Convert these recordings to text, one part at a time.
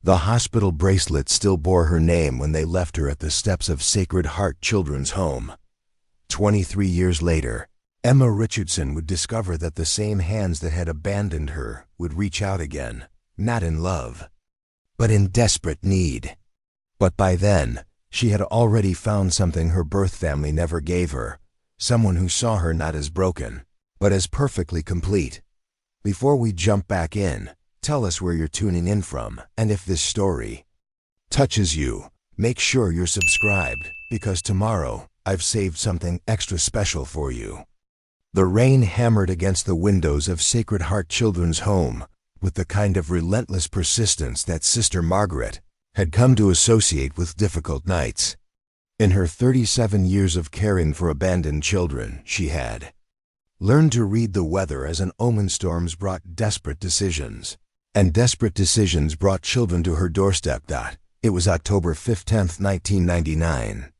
The hospital bracelet still bore her name when they left her at the steps of Sacred Heart Children's Home. 23 years later, Emma Richardson would discover that the same hands that had abandoned her would reach out again, not in love, but in desperate need. But by then, she had already found something her birth family never gave her, someone who saw her not as broken, but as perfectly complete. Before we jump back in, tell us where you're tuning in from, and if this story touches you, make sure you're subscribed, because tomorrow I've saved something extra special for you. The rain hammered against the windows of Sacred Heart Children's Home with the kind of relentless persistence that Sister Margaret had come to associate with difficult nights. In her 37 years of caring for abandoned children, she had learned to read the weather as an omen. Storms brought desperate decisions, and desperate decisions brought children to her doorstep. It was October 15, 1999.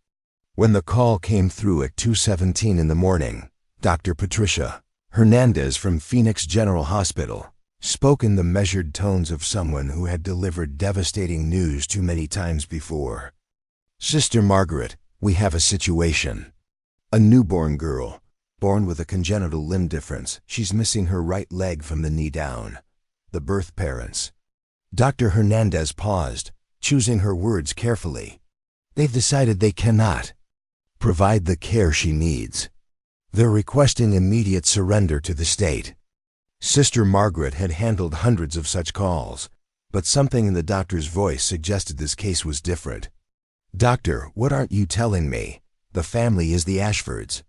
When the call came through at 2:17 in the morning, Dr. Patricia Hernandez from Phoenix General Hospital spoke in the measured tones of someone who had delivered devastating news too many times before. "Sister Margaret, we have a situation. A newborn girl, born with a congenital limb difference. She's missing her right leg from the knee down. The birth parents." Dr. Hernandez paused, choosing her words carefully. "They've decided they cannot provide the care she needs. They're requesting immediate surrender to the state." Sister Margaret had handled hundreds of such calls, but something in the doctor's voice suggested this case was different. "Doctor, what aren't you telling me? The family is the Ashfords.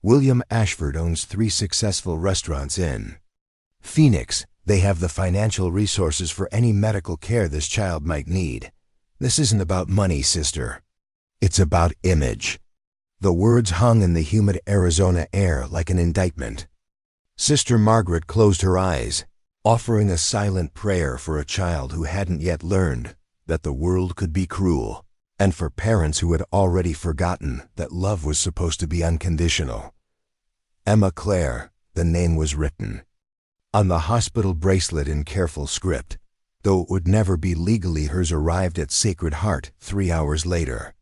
William Ashford owns 3 successful restaurants in Phoenix. They have the financial resources for any medical care this child might need. This isn't about money, sister. It's about image." The words hung in the humid Arizona air like an indictment. Sister Margaret closed her eyes, offering a silent prayer for a child who hadn't yet learned that the world could be cruel, and for parents who had already forgotten that love was supposed to be unconditional. Emma Claire, the name was written on the hospital bracelet in careful script, though it would never be legally hers. Arrived at Sacred Heart 3 hours later.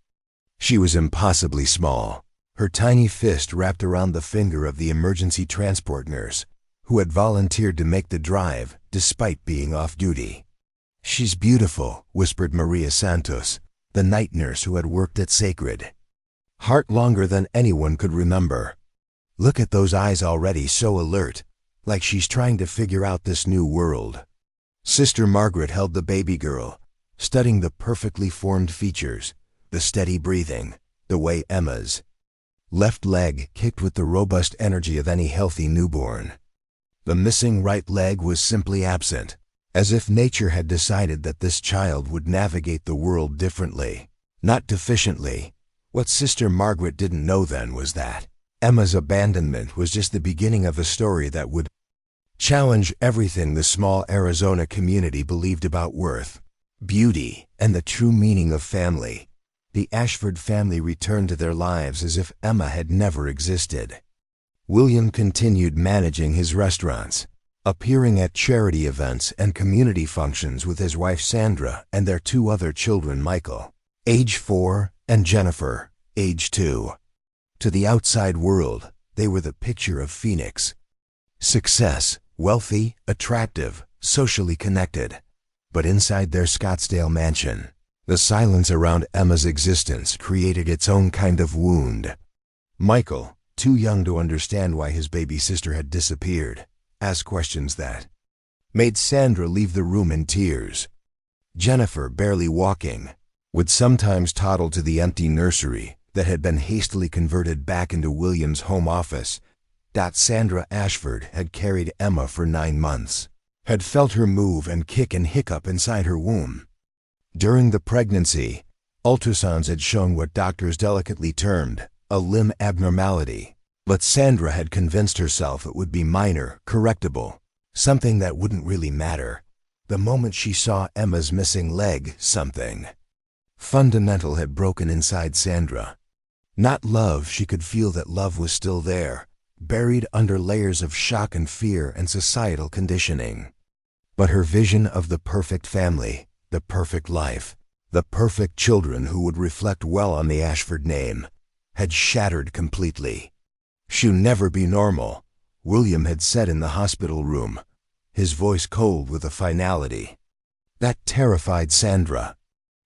She was impossibly small, her tiny fist wrapped around the finger of the emergency transport nurse, who had volunteered to make the drive despite being off duty. "She's beautiful," whispered Maria Santos, the night nurse who had worked at Sacred Heart longer than anyone could remember. "Look at those eyes, already so alert, like she's trying to figure out this new world." Sister Margaret held the baby girl, studying the perfectly formed features, the steady breathing, the way Emma's left leg kicked with the robust energy of any healthy newborn. The missing right leg was simply absent, as if nature had decided that this child would navigate the world differently, not deficiently. What Sister Margaret didn't know then was that Emma's abandonment was just the beginning of a story that would challenge everything the small Arizona community believed about worth, beauty, and the true meaning of family. The Ashford family returned to their lives as if Emma had never existed. William continued managing his restaurants, appearing at charity events and community functions with his wife Sandra and their 2 other children, Michael, age 4, and Jennifer, age 2. To the outside world, they were the picture of Phoenix success, wealthy, attractive, socially connected. But inside their Scottsdale mansion, the silence around Emma's existence created its own kind of wound. Michael, too young to understand why his baby sister had disappeared, asked questions that made Sandra leave the room in tears. Jennifer, barely walking, would sometimes toddle to the empty nursery that had been hastily converted back into William's home office. Sandra Ashford had carried Emma for 9 months, had felt her move and kick and hiccup inside her womb. During the pregnancy, ultrasounds had shown what doctors delicately termed a limb abnormality, but Sandra had convinced herself it would be minor, correctable, something that wouldn't really matter. The moment she saw Emma's missing leg, something fundamental had broken inside Sandra. Not love, she could feel that love was still there, buried under layers of shock and fear and societal conditioning. But her vision of the perfect family, the perfect life, the perfect children who would reflect well on the Ashford name, had shattered completely. "She'll never be normal," William had said in the hospital room, his voice cold with a finality. That terrified Sandra.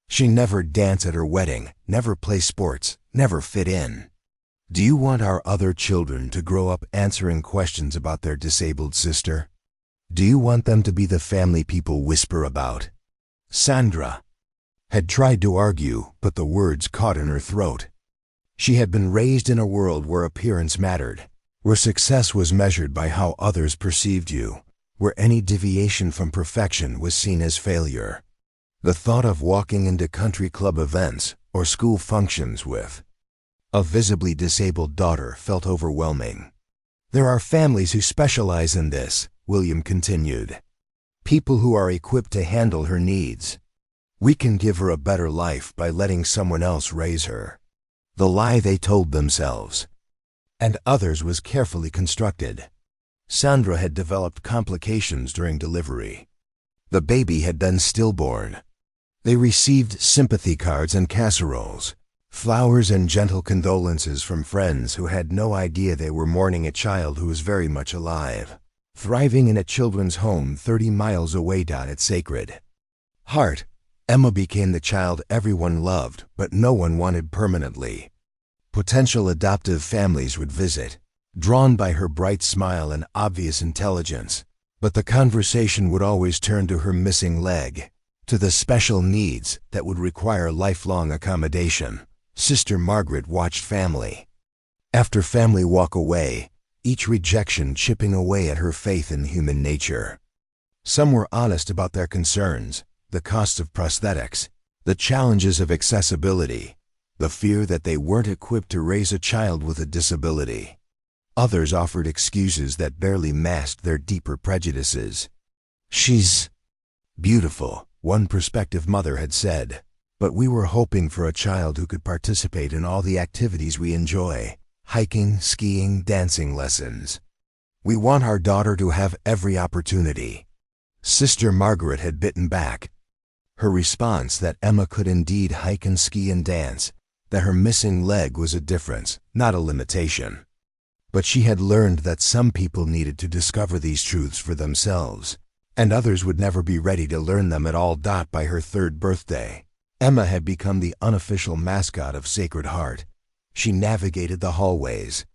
She never dance at her wedding, never play sports, never fit in. "Do you want our other children to grow up answering questions about their disabled sister? Do you want them to be the family people whisper about?" Sandra had tried to argue, but the words caught in her throat. She had been raised in a world where appearance mattered, where success was measured by how others perceived you, where any deviation from perfection was seen as failure. The thought of walking into country club events or school functions with a visibly disabled daughter felt overwhelming. "There are families who specialize in this," William continued. "People who are equipped to handle her needs. We can give her a better life by letting someone else raise her." The lie they told themselves, and others, was carefully constructed. Sandra had developed complications during delivery. The baby had been stillborn. They received sympathy cards and casseroles, flowers and gentle condolences from friends who had no idea they were mourning a child who was very much alive, thriving in a children's home 30 miles away. At Sacred Heart, Emma became the child everyone loved but no one wanted permanently. Potential adoptive families would visit, drawn by her bright smile and obvious intelligence, but the conversation would always turn to her missing leg, to the special needs that would require lifelong accommodation. Sister Margaret watched family after family walk away, each rejection chipping away at her faith in human nature. Some were honest about their concerns, the costs of prosthetics, the challenges of accessibility, the fear that they weren't equipped to raise a child with a disability. Others offered excuses that barely masked their deeper prejudices. "She's beautiful," one prospective mother had said, "but we were hoping for a child who could participate in all the activities we enjoy, hiking, skiing, dancing lessons. We want our daughter to have every opportunity." Sister Margaret had bitten back. Her response that Emma could indeed hike and ski and dance, that her missing leg was a difference, not a limitation. But she had learned that some people needed to discover these truths for themselves, and others would never be ready to learn them at all. By her 3rd birthday, Emma had become the unofficial mascot of Sacred Heart. She navigated the hallways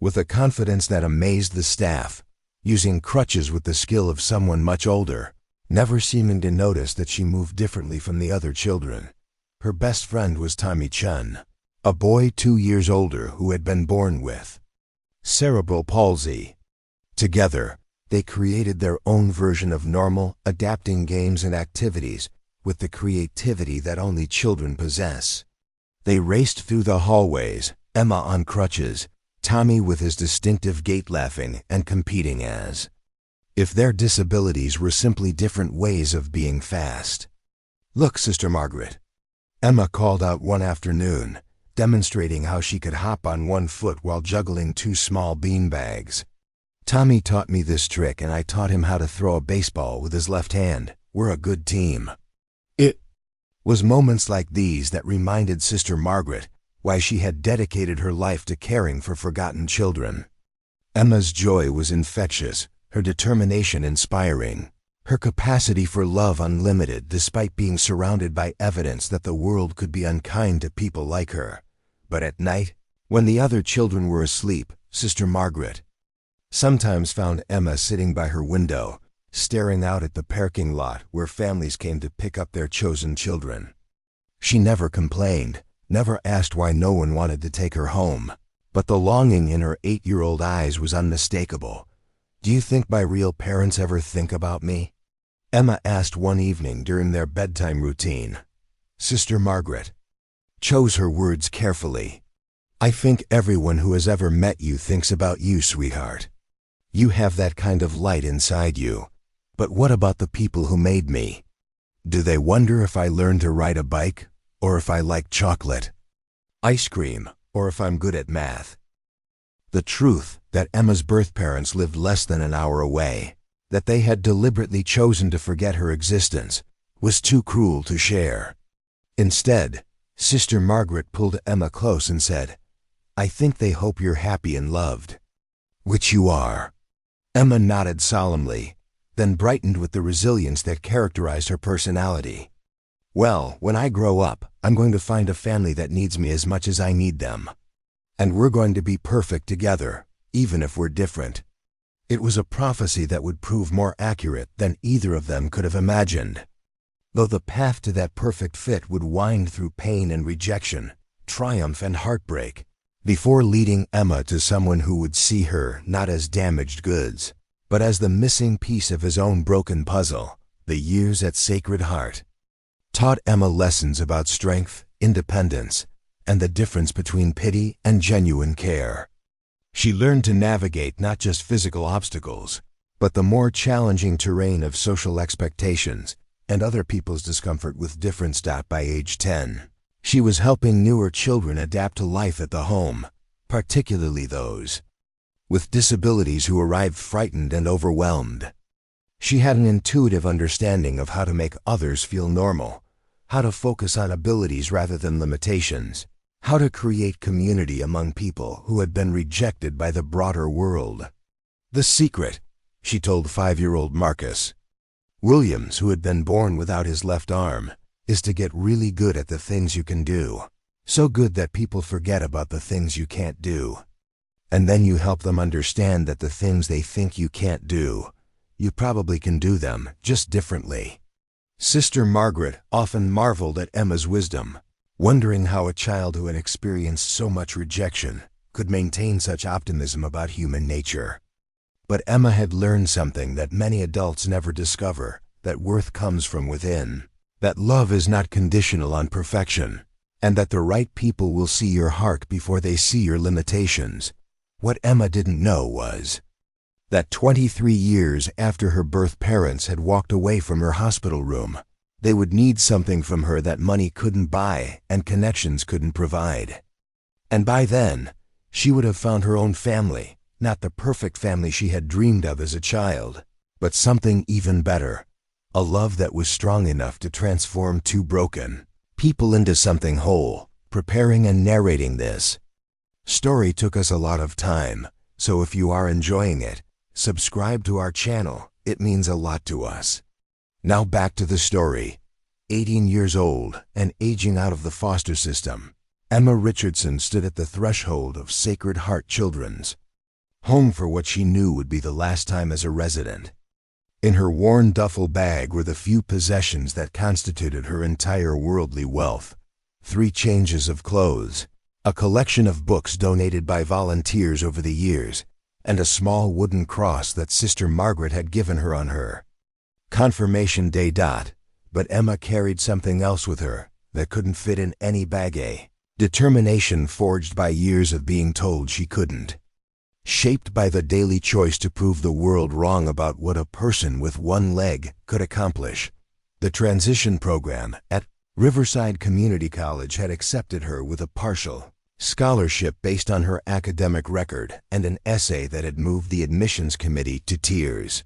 with a confidence that amazed the staff, using crutches with the skill of someone much older, never seeming to notice that she moved differently from the other children. Her best friend was Tommy Chun, a boy 2 years older who had been born with cerebral palsy. Together, they created their own version of normal, adapting games and activities with the creativity that only children possess. They raced through the hallways, Emma on crutches, Tommy with his distinctive gait, laughing and competing as if their disabilities were simply different ways of being fast. "Look, Sister Margaret," Emma called out one afternoon, demonstrating how she could hop on one foot while juggling 2 small bean bags. "Tommy taught me this trick and I taught him how to throw a baseball with his left hand. We're a good team." It was moments like these that reminded Sister Margaret why she had dedicated her life to caring for forgotten children. Emma's joy was infectious, her determination inspiring, her capacity for love unlimited despite being surrounded by evidence that the world could be unkind to people like her. But at night, when the other children were asleep, Sister Margaret sometimes found Emma sitting by her window, staring out at the parking lot where families came to pick up their chosen children. She never complained, never asked why no one wanted to take her home, but the longing in her 8-year-old eyes was unmistakable. "Do you think my real parents ever think about me?" Emma asked one evening during their bedtime routine. Sister Margaret chose her words carefully. "I think everyone who has ever met you thinks about you, sweetheart. You have that kind of light inside you. But what about the people who made me? Do they wonder if I learned to ride a bike, or if I like chocolate, ice cream, or if I'm good at math?" The truth that Emma's birth parents lived less than an hour away, that they had deliberately chosen to forget her existence, was too cruel to share. Instead, Sister Margaret pulled Emma close and said, "I think they hope you're happy and loved." "Which you are." Emma nodded solemnly, then brightened with the resilience that characterized her personality. "Well, when I grow up, I'm going to find a family that needs me as much as I need them. And we're going to be perfect together, even if we're different." It was a prophecy that would prove more accurate than either of them could have imagined. Though the path to that perfect fit would wind through pain and rejection, triumph and heartbreak, before leading Emma to someone who would see her not as damaged goods, but as the missing piece of his own broken puzzle. The years at Sacred Heart taught Emma lessons about strength, independence, and the difference between pity and genuine care. She learned to navigate not just physical obstacles, but the more challenging terrain of social expectations and other people's discomfort with difference. By age 10, she was helping newer children adapt to life at the home, particularly those with disabilities who arrived frightened and overwhelmed. She had an intuitive understanding of how to make others feel normal, how to focus on abilities rather than limitations, how to create community among people who had been rejected by the broader world. "The secret," she told 5-year-old Marcus Williams, who had been born without his left arm, "is to get really good at the things you can do. So good that people forget about the things you can't do. And then you help them understand that the things they think you can't do, you probably can do them, just differently." Sister Margaret often marveled at Emma's wisdom, wondering how a child who had experienced so much rejection could maintain such optimism about human nature. But Emma had learned something that many adults never discover, that worth comes from within, that love is not conditional on perfection, and that the right people will see your heart before they see your limitations. What Emma didn't know was that 23 years after her birth parents had walked away from her hospital room, they would need something from her that money couldn't buy and connections couldn't provide. And by then, she would have found her own family, not the perfect family she had dreamed of as a child, but something even better, a love that was strong enough to transform two broken people into something whole. Preparing and narrating this story took us a lot of time, so if you are enjoying it, subscribe to our channel, it means a lot to us. Now back to the story. 18 years old and aging out of the foster system, Emma Richardson stood at the threshold of Sacred Heart Children's home for what she knew would be the last time as a resident. In her worn duffel bag were the few possessions that constituted her entire worldly wealth: 3 changes of clothes, a collection of books donated by volunteers over the years, and a small wooden cross that Sister Margaret had given her on her confirmation day. But Emma carried something else with her that couldn't fit in any bag: determination forged by years of being told she couldn't, shaped by the daily choice to prove the world wrong about what a person with one leg could accomplish. The transition program at Riverside Community College had accepted her with a partial scholarship based on her academic record and an essay that had moved the admissions committee to tears.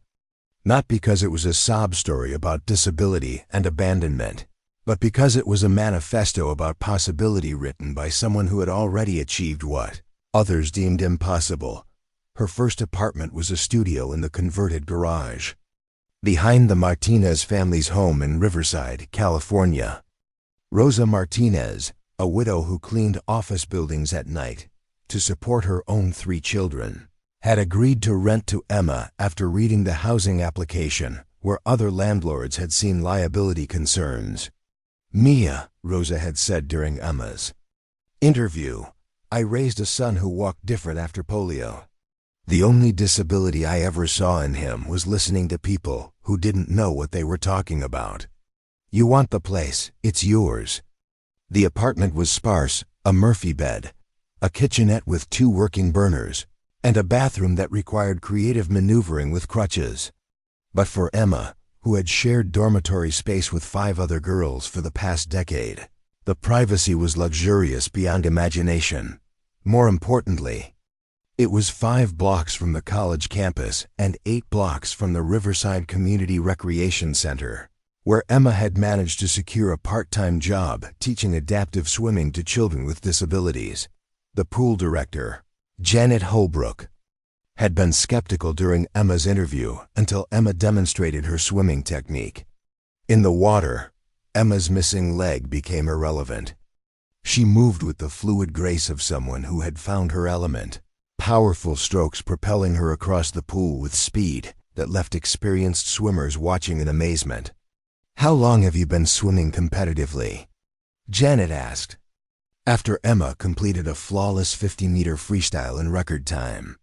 Not because it was a sob story about disability and abandonment, but because it was a manifesto about possibility written by someone who had already achieved what others deemed impossible. Her first apartment was a studio in the converted garage behind the Martinez family's home in Riverside, California. Rosa Martinez, a widow who cleaned office buildings at night to support her own 3 children, had agreed to rent to Emma after reading the housing application, where other landlords had seen liability concerns. "Mia," Rosa had said during Emma's interview, "I raised a son who walked different after polio. The only disability I ever saw in him was listening to people who didn't know what they were talking about. You want the place, it's yours." The apartment was sparse: a Murphy bed, a kitchenette with 2 working burners, and a bathroom that required creative maneuvering with crutches. But for Emma, who had shared dormitory space with 5 other girls for the past decade, the privacy was luxurious beyond imagination. More importantly, it was 5 blocks from the college campus and 8 blocks from the Riverside Community Recreation Center, where Emma had managed to secure a part-time job teaching adaptive swimming to children with disabilities. The pool director, Janet Holbrook, had been skeptical during Emma's interview until Emma demonstrated her swimming technique. In the water, Emma's missing leg became irrelevant. She moved with the fluid grace of someone who had found her element, powerful strokes propelling her across the pool with speed that left experienced swimmers watching in amazement. "How long have you been swimming competitively?" Janet asked, after Emma completed a flawless 50-meter freestyle in record time.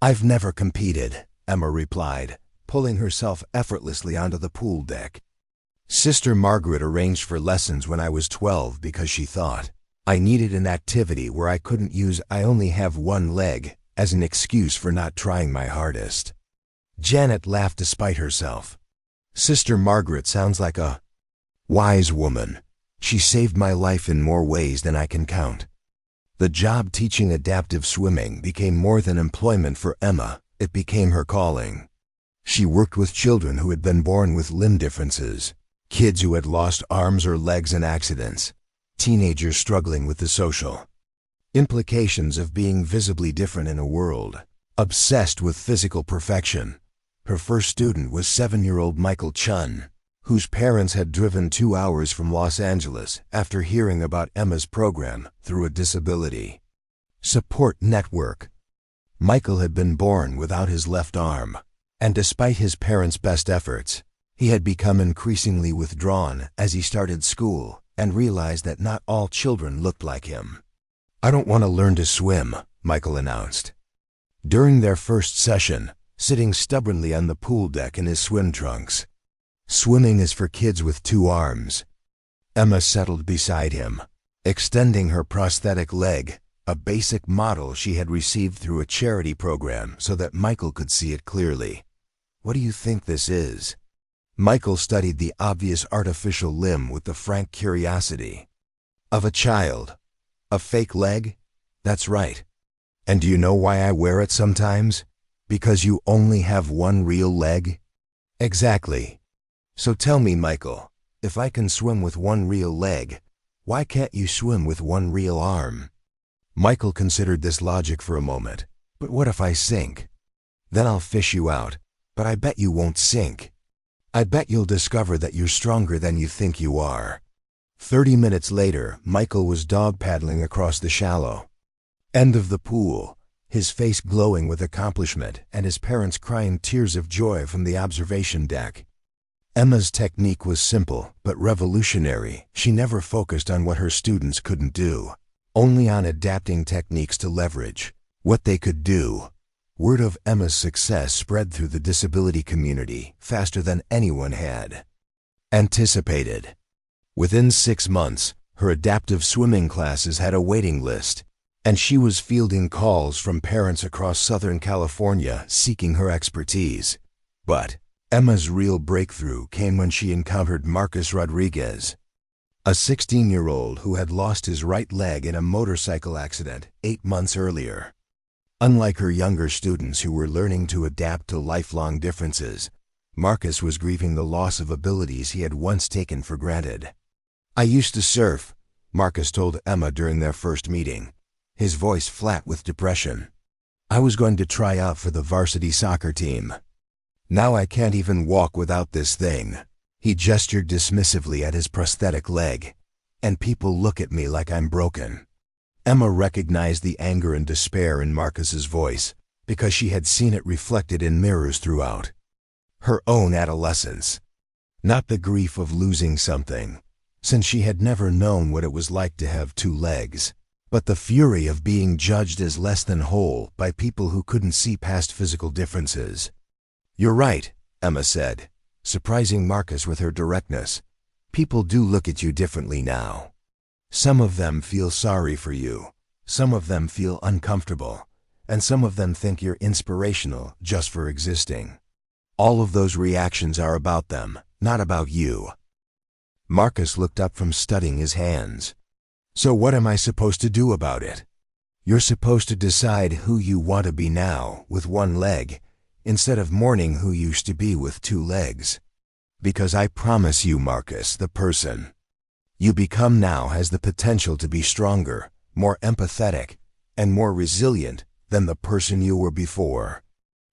"I've never competed," Emma replied, pulling herself effortlessly onto the pool deck. "Sister Margaret arranged for lessons when I was 12 because she thought I needed an activity where I couldn't use 'I only have one leg' as an excuse for not trying my hardest." Janet laughed despite herself. "Sister Margaret sounds like a wise woman. She saved my life in more ways than I can count." The job teaching adaptive swimming became more than employment for Emma. It became her calling. She worked with children who had been born with limb differences, kids who had lost arms or legs in accidents, teenagers struggling with the social implications of being visibly different in a world obsessed with physical perfection. Her first student was 7-year-old Michael Chun, whose parents had driven 2 hours from Los Angeles after hearing about Emma's program through a disability support network. Michael had been born without his left arm, and despite his parents' best efforts, he had become increasingly withdrawn as he started school and realized that not all children looked like him. "I don't want to learn to swim," Michael announced. During their first session, sitting stubbornly on the pool deck in his swim trunks. "Swimming is for kids with 2 arms." Emma settled beside him, extending her prosthetic leg, a basic model she had received through a charity program so that Michael could see it clearly. "What do you think this is?" Michael studied the obvious artificial limb with the frank curiosity of a child. "A fake leg? That's right. And do you know why I wear it sometimes? Because you only have one real leg?" "Exactly. So tell me, Michael, if I can swim with one real leg, why can't you swim with one real arm?" Michael considered this logic for a moment. "But what if I sink? Then I'll fish you out, but I bet you won't sink. I bet you'll discover that you're stronger than you think you are." 30 minutes later, Michael was dog paddling across the shallow end of the pool, his face glowing with accomplishment and his parents crying tears of joy from the observation deck. Emma's technique was simple but revolutionary. She never focused on what her students couldn't do, only on adapting techniques to leverage what they could do. Word of Emma's success spread through the disability community faster than anyone had anticipated. Within 6 months, her adaptive swimming classes had a waiting list, and she was fielding calls from parents across Southern California seeking her expertise. But Emma's real breakthrough came when she encountered Marcus Rodriguez, a 16-year-old who had lost his right leg in a motorcycle accident 8 months earlier. Unlike her younger students who were learning to adapt to lifelong differences, Marcus was grieving the loss of abilities he had once taken for granted. "I used to surf," Marcus told Emma during their first meeting, his voice flat with depression. "I was going to try out for the varsity soccer team. Now I can't even walk without this thing." He gestured dismissively at his prosthetic leg. "And people look at me like I'm broken." Emma recognized the anger and despair in Marcus's voice because she had seen it reflected in mirrors throughout her own adolescence. Not the grief of losing something, since she had never known what it was like to have 2 legs, but the fury of being judged as less than whole by people who couldn't see past physical differences. "You're right," Emma said, surprising Marcus with her directness. "People do look at you differently now. Some of them feel sorry for you, some of them feel uncomfortable, and some of them think you're inspirational just for existing. All of those reactions are about them, not about you." Marcus looked up from studying his hands. "So what am I supposed to do about it?" "You're supposed to decide who you want to be now with one leg, instead of mourning who you used to be with 2 legs." Because I promise you, Marcus, the person you become now has the potential to be stronger, more empathetic, and more resilient than the person you were before.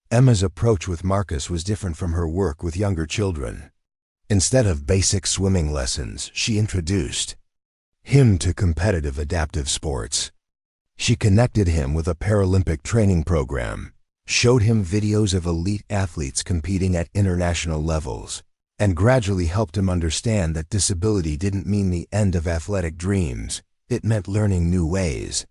Emma's approach with Marcus was different from her work with younger children. Instead of basic swimming lessons, she introduced him to competitive adaptive sports. She connected him with a Paralympic training program, showed him videos of elite athletes competing at international levels, and gradually helped him understand that disability didn't mean the end of athletic dreams. It meant learning new ways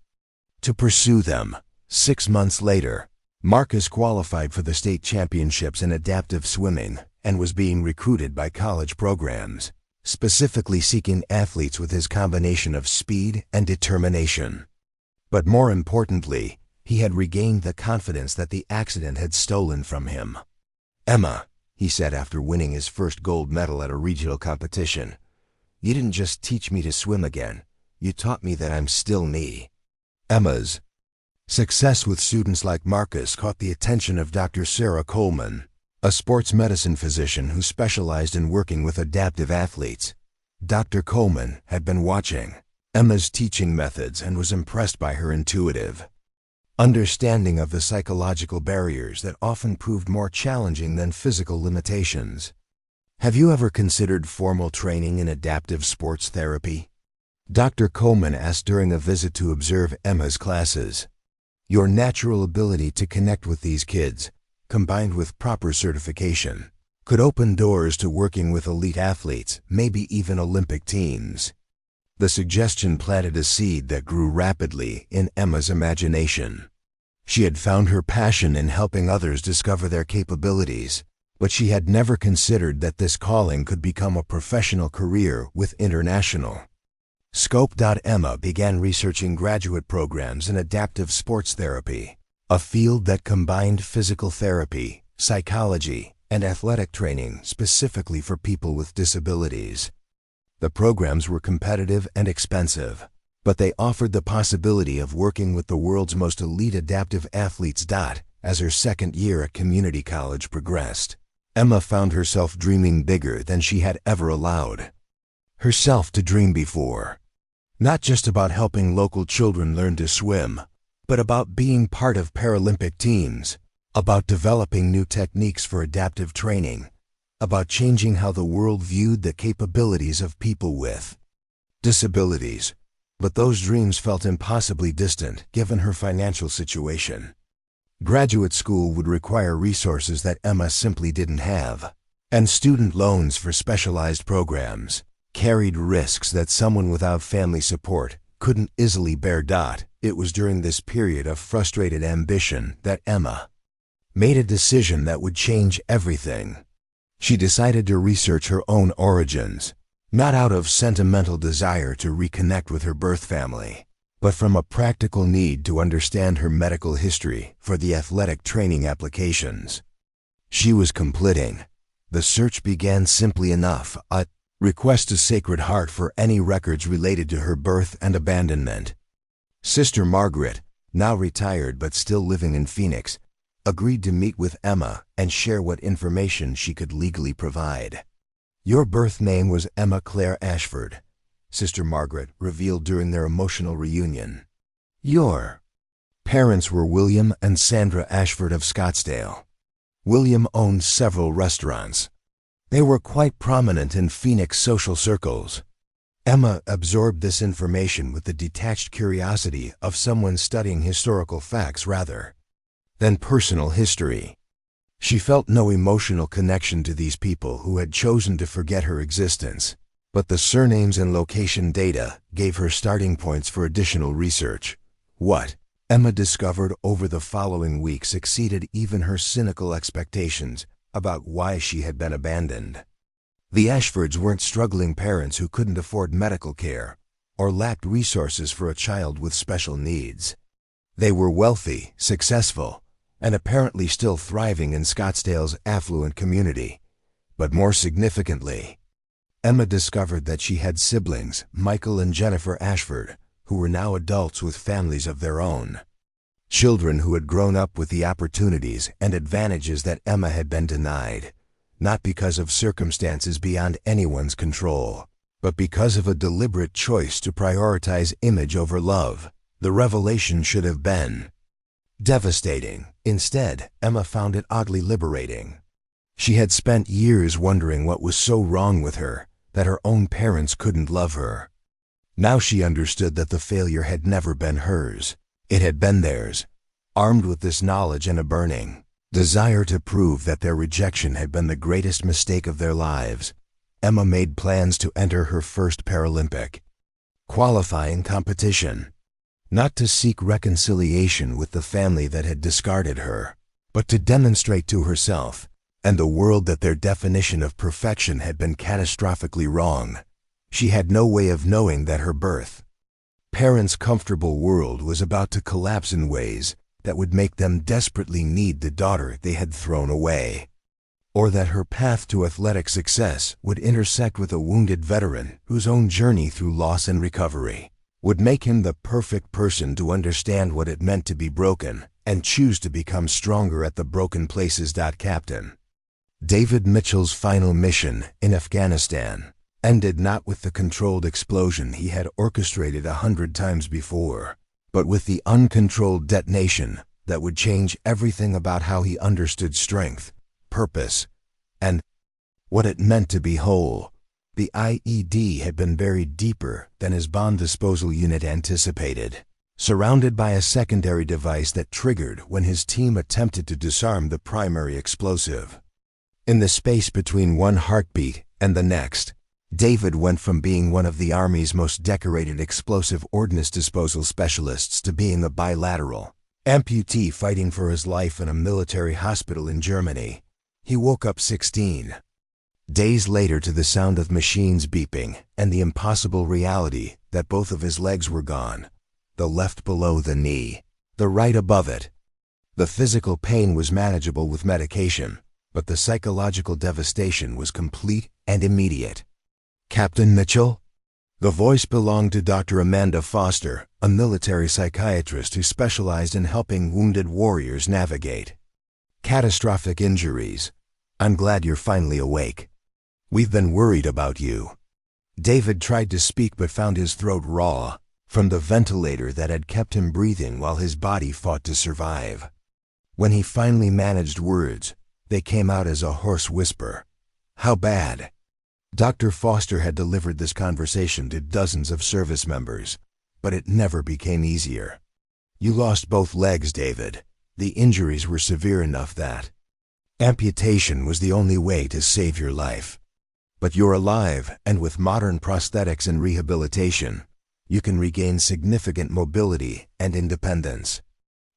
to pursue them. 6 months later, Marcus qualified for the state championships in adaptive swimming and was being recruited by college programs, specifically seeking athletes with his combination of speed and determination. But more importantly, he had regained the confidence that the accident had stolen from him. "Emma," he said after winning his first gold medal at a regional competition, "you didn't just teach me to swim again, you taught me that I'm still me." Emma's success with students like Marcus caught the attention of Dr. Sarah Coleman, a sports medicine physician who specialized in working with adaptive athletes. Dr. Coleman had been watching Emma's teaching methods and was impressed by her intuitive understanding of the psychological barriers that often proved more challenging than physical limitations. "Have you ever considered formal training in adaptive sports therapy?" Dr. Coleman asked during a visit to observe Emma's classes. "Your natural ability to connect with these kids, combined with proper certification, could open doors to working with elite athletes, maybe even Olympic teams." The suggestion planted a seed that grew rapidly in Emma's imagination. She had found her passion in helping others discover their capabilities, but she had never considered that this calling could become a professional career with international scope. Emma began researching graduate programs in adaptive sports therapy, a field that combined physical therapy, psychology, and athletic training specifically for people with disabilities. The programs were competitive and expensive, but they offered the possibility of working with the world's most elite adaptive athletes. As her second year at community college progressed, Emma found herself dreaming bigger than she had ever allowed herself to dream before. Not just about helping local children learn to swim, but about being part of Paralympic teams, about developing new techniques for adaptive training, about changing how the world viewed the capabilities of people with disabilities. But those dreams felt impossibly distant given her financial situation. Graduate school would require resources that Emma simply didn't have, and student loans for specialized programs carried risks that someone without family support couldn't easily bear. It was during this period of frustrated ambition that Emma made a decision that would change everything. She decided to research her own origins, not out of sentimental desire to reconnect with her birth family, but from a practical need to understand her medical history for the athletic training applications she was completing. The search began simply enough: a request to Sacred Heart for any records related to her birth and abandonment. Sister Margaret, now retired but still living in Phoenix, agreed to meet with Emma and share what information she could legally provide. "Your birth name was Emma Claire Ashford," Sister Margaret revealed during their emotional reunion. "Your parents were William and Sandra Ashford of Scottsdale. William owned several restaurants. They were quite prominent in Phoenix social circles." Emma absorbed this information with the detached curiosity of someone studying historical facts rather than personal history. She felt no emotional connection to these people who had chosen to forget her existence, but the surnames and location data gave her starting points for additional research. What Emma discovered over the following weeks exceeded even her cynical expectations about why she had been abandoned. The Ashfords weren't struggling parents who couldn't afford medical care or lacked resources for a child with special needs. They were wealthy, successful, and apparently still thriving in Scottsdale's affluent community. But more significantly, Emma discovered that she had siblings, Michael and Jennifer Ashford, who were now adults with families of their own. Children who had grown up with the opportunities and advantages that Emma had been denied. not because of circumstances beyond anyone's control, but because of a deliberate choice to prioritize image over love. The revelation should have been devastating. Instead, Emma found it oddly liberating. She had spent years wondering what was so wrong with her that her own parents couldn't love her. Now she understood that the failure had never been hers. It had been theirs. Armed with this knowledge and a burning desire to prove that their rejection had been the greatest mistake of their lives, Emma made plans to enter her first Paralympic qualifying competition, not to seek reconciliation with the family that had discarded her, but to demonstrate to herself and the world that their definition of perfection had been catastrophically wrong. She had no way of knowing that her parents' comfortable world was about to collapse in ways that would make them desperately need the daughter they had thrown away, or that her path to athletic success would intersect with a wounded veteran whose own journey through loss and recovery would make him the perfect person to understand what it meant to be broken and choose to become stronger at the broken places. Captain David Mitchell's final mission in Afghanistan ended not with the controlled explosion he had orchestrated 100 times before, but with the uncontrolled detonation that would change everything about how he understood strength, purpose, and what it meant to be whole. The IED had been buried deeper than his bomb disposal unit anticipated, surrounded by a secondary device that triggered when his team attempted to disarm the primary explosive. In the space between one heartbeat and the next, David went from being one of the Army's most decorated explosive ordnance disposal specialists to being a bilateral amputee fighting for his life in a military hospital in Germany. He woke up 16 days later to the sound of machines beeping and the impossible reality that both of his legs were gone, the left below the knee, the right above it. The physical pain was manageable with medication, but the psychological devastation was complete and immediate. Captain Mitchell? The voice belonged to Dr. Amanda Foster, a military psychiatrist who specialized in helping wounded warriors navigate catastrophic injuries. I'm glad you're finally awake. We've been worried about you. David tried to speak but found his throat raw from the ventilator that had kept him breathing while his body fought to survive. When he finally managed words, they came out as a hoarse whisper. How bad? Dr. Foster had delivered this conversation to dozens of service members, but it never became easier. You lost both legs, David. The injuries were severe enough that amputation was the only way to save your life. But you're alive, and with modern prosthetics and rehabilitation, you can regain significant mobility and independence.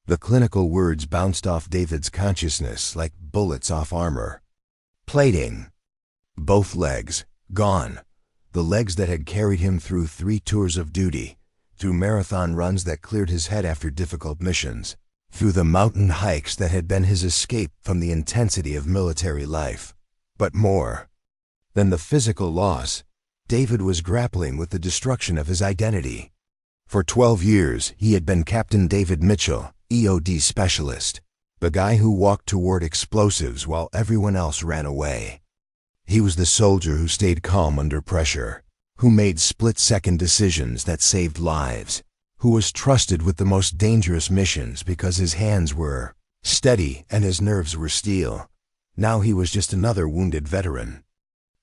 The clinical words bounced off David's consciousness like bullets off armor. Plating. Both legs gone. The legs that had carried him through 3 tours of duty, through marathon runs that cleared his head after difficult missions, through the mountain hikes that had been his escape from the intensity of military life. But more than the physical loss, David was grappling with the destruction of his identity. For 12 years, he had been Captain David Mitchell, EOD specialist, the guy who walked toward explosives while everyone else ran away. He was the soldier who stayed calm under pressure, who made split-second decisions that saved lives, who was trusted with the most dangerous missions because his hands were steady and his nerves were steel. Now he was just another wounded veteran,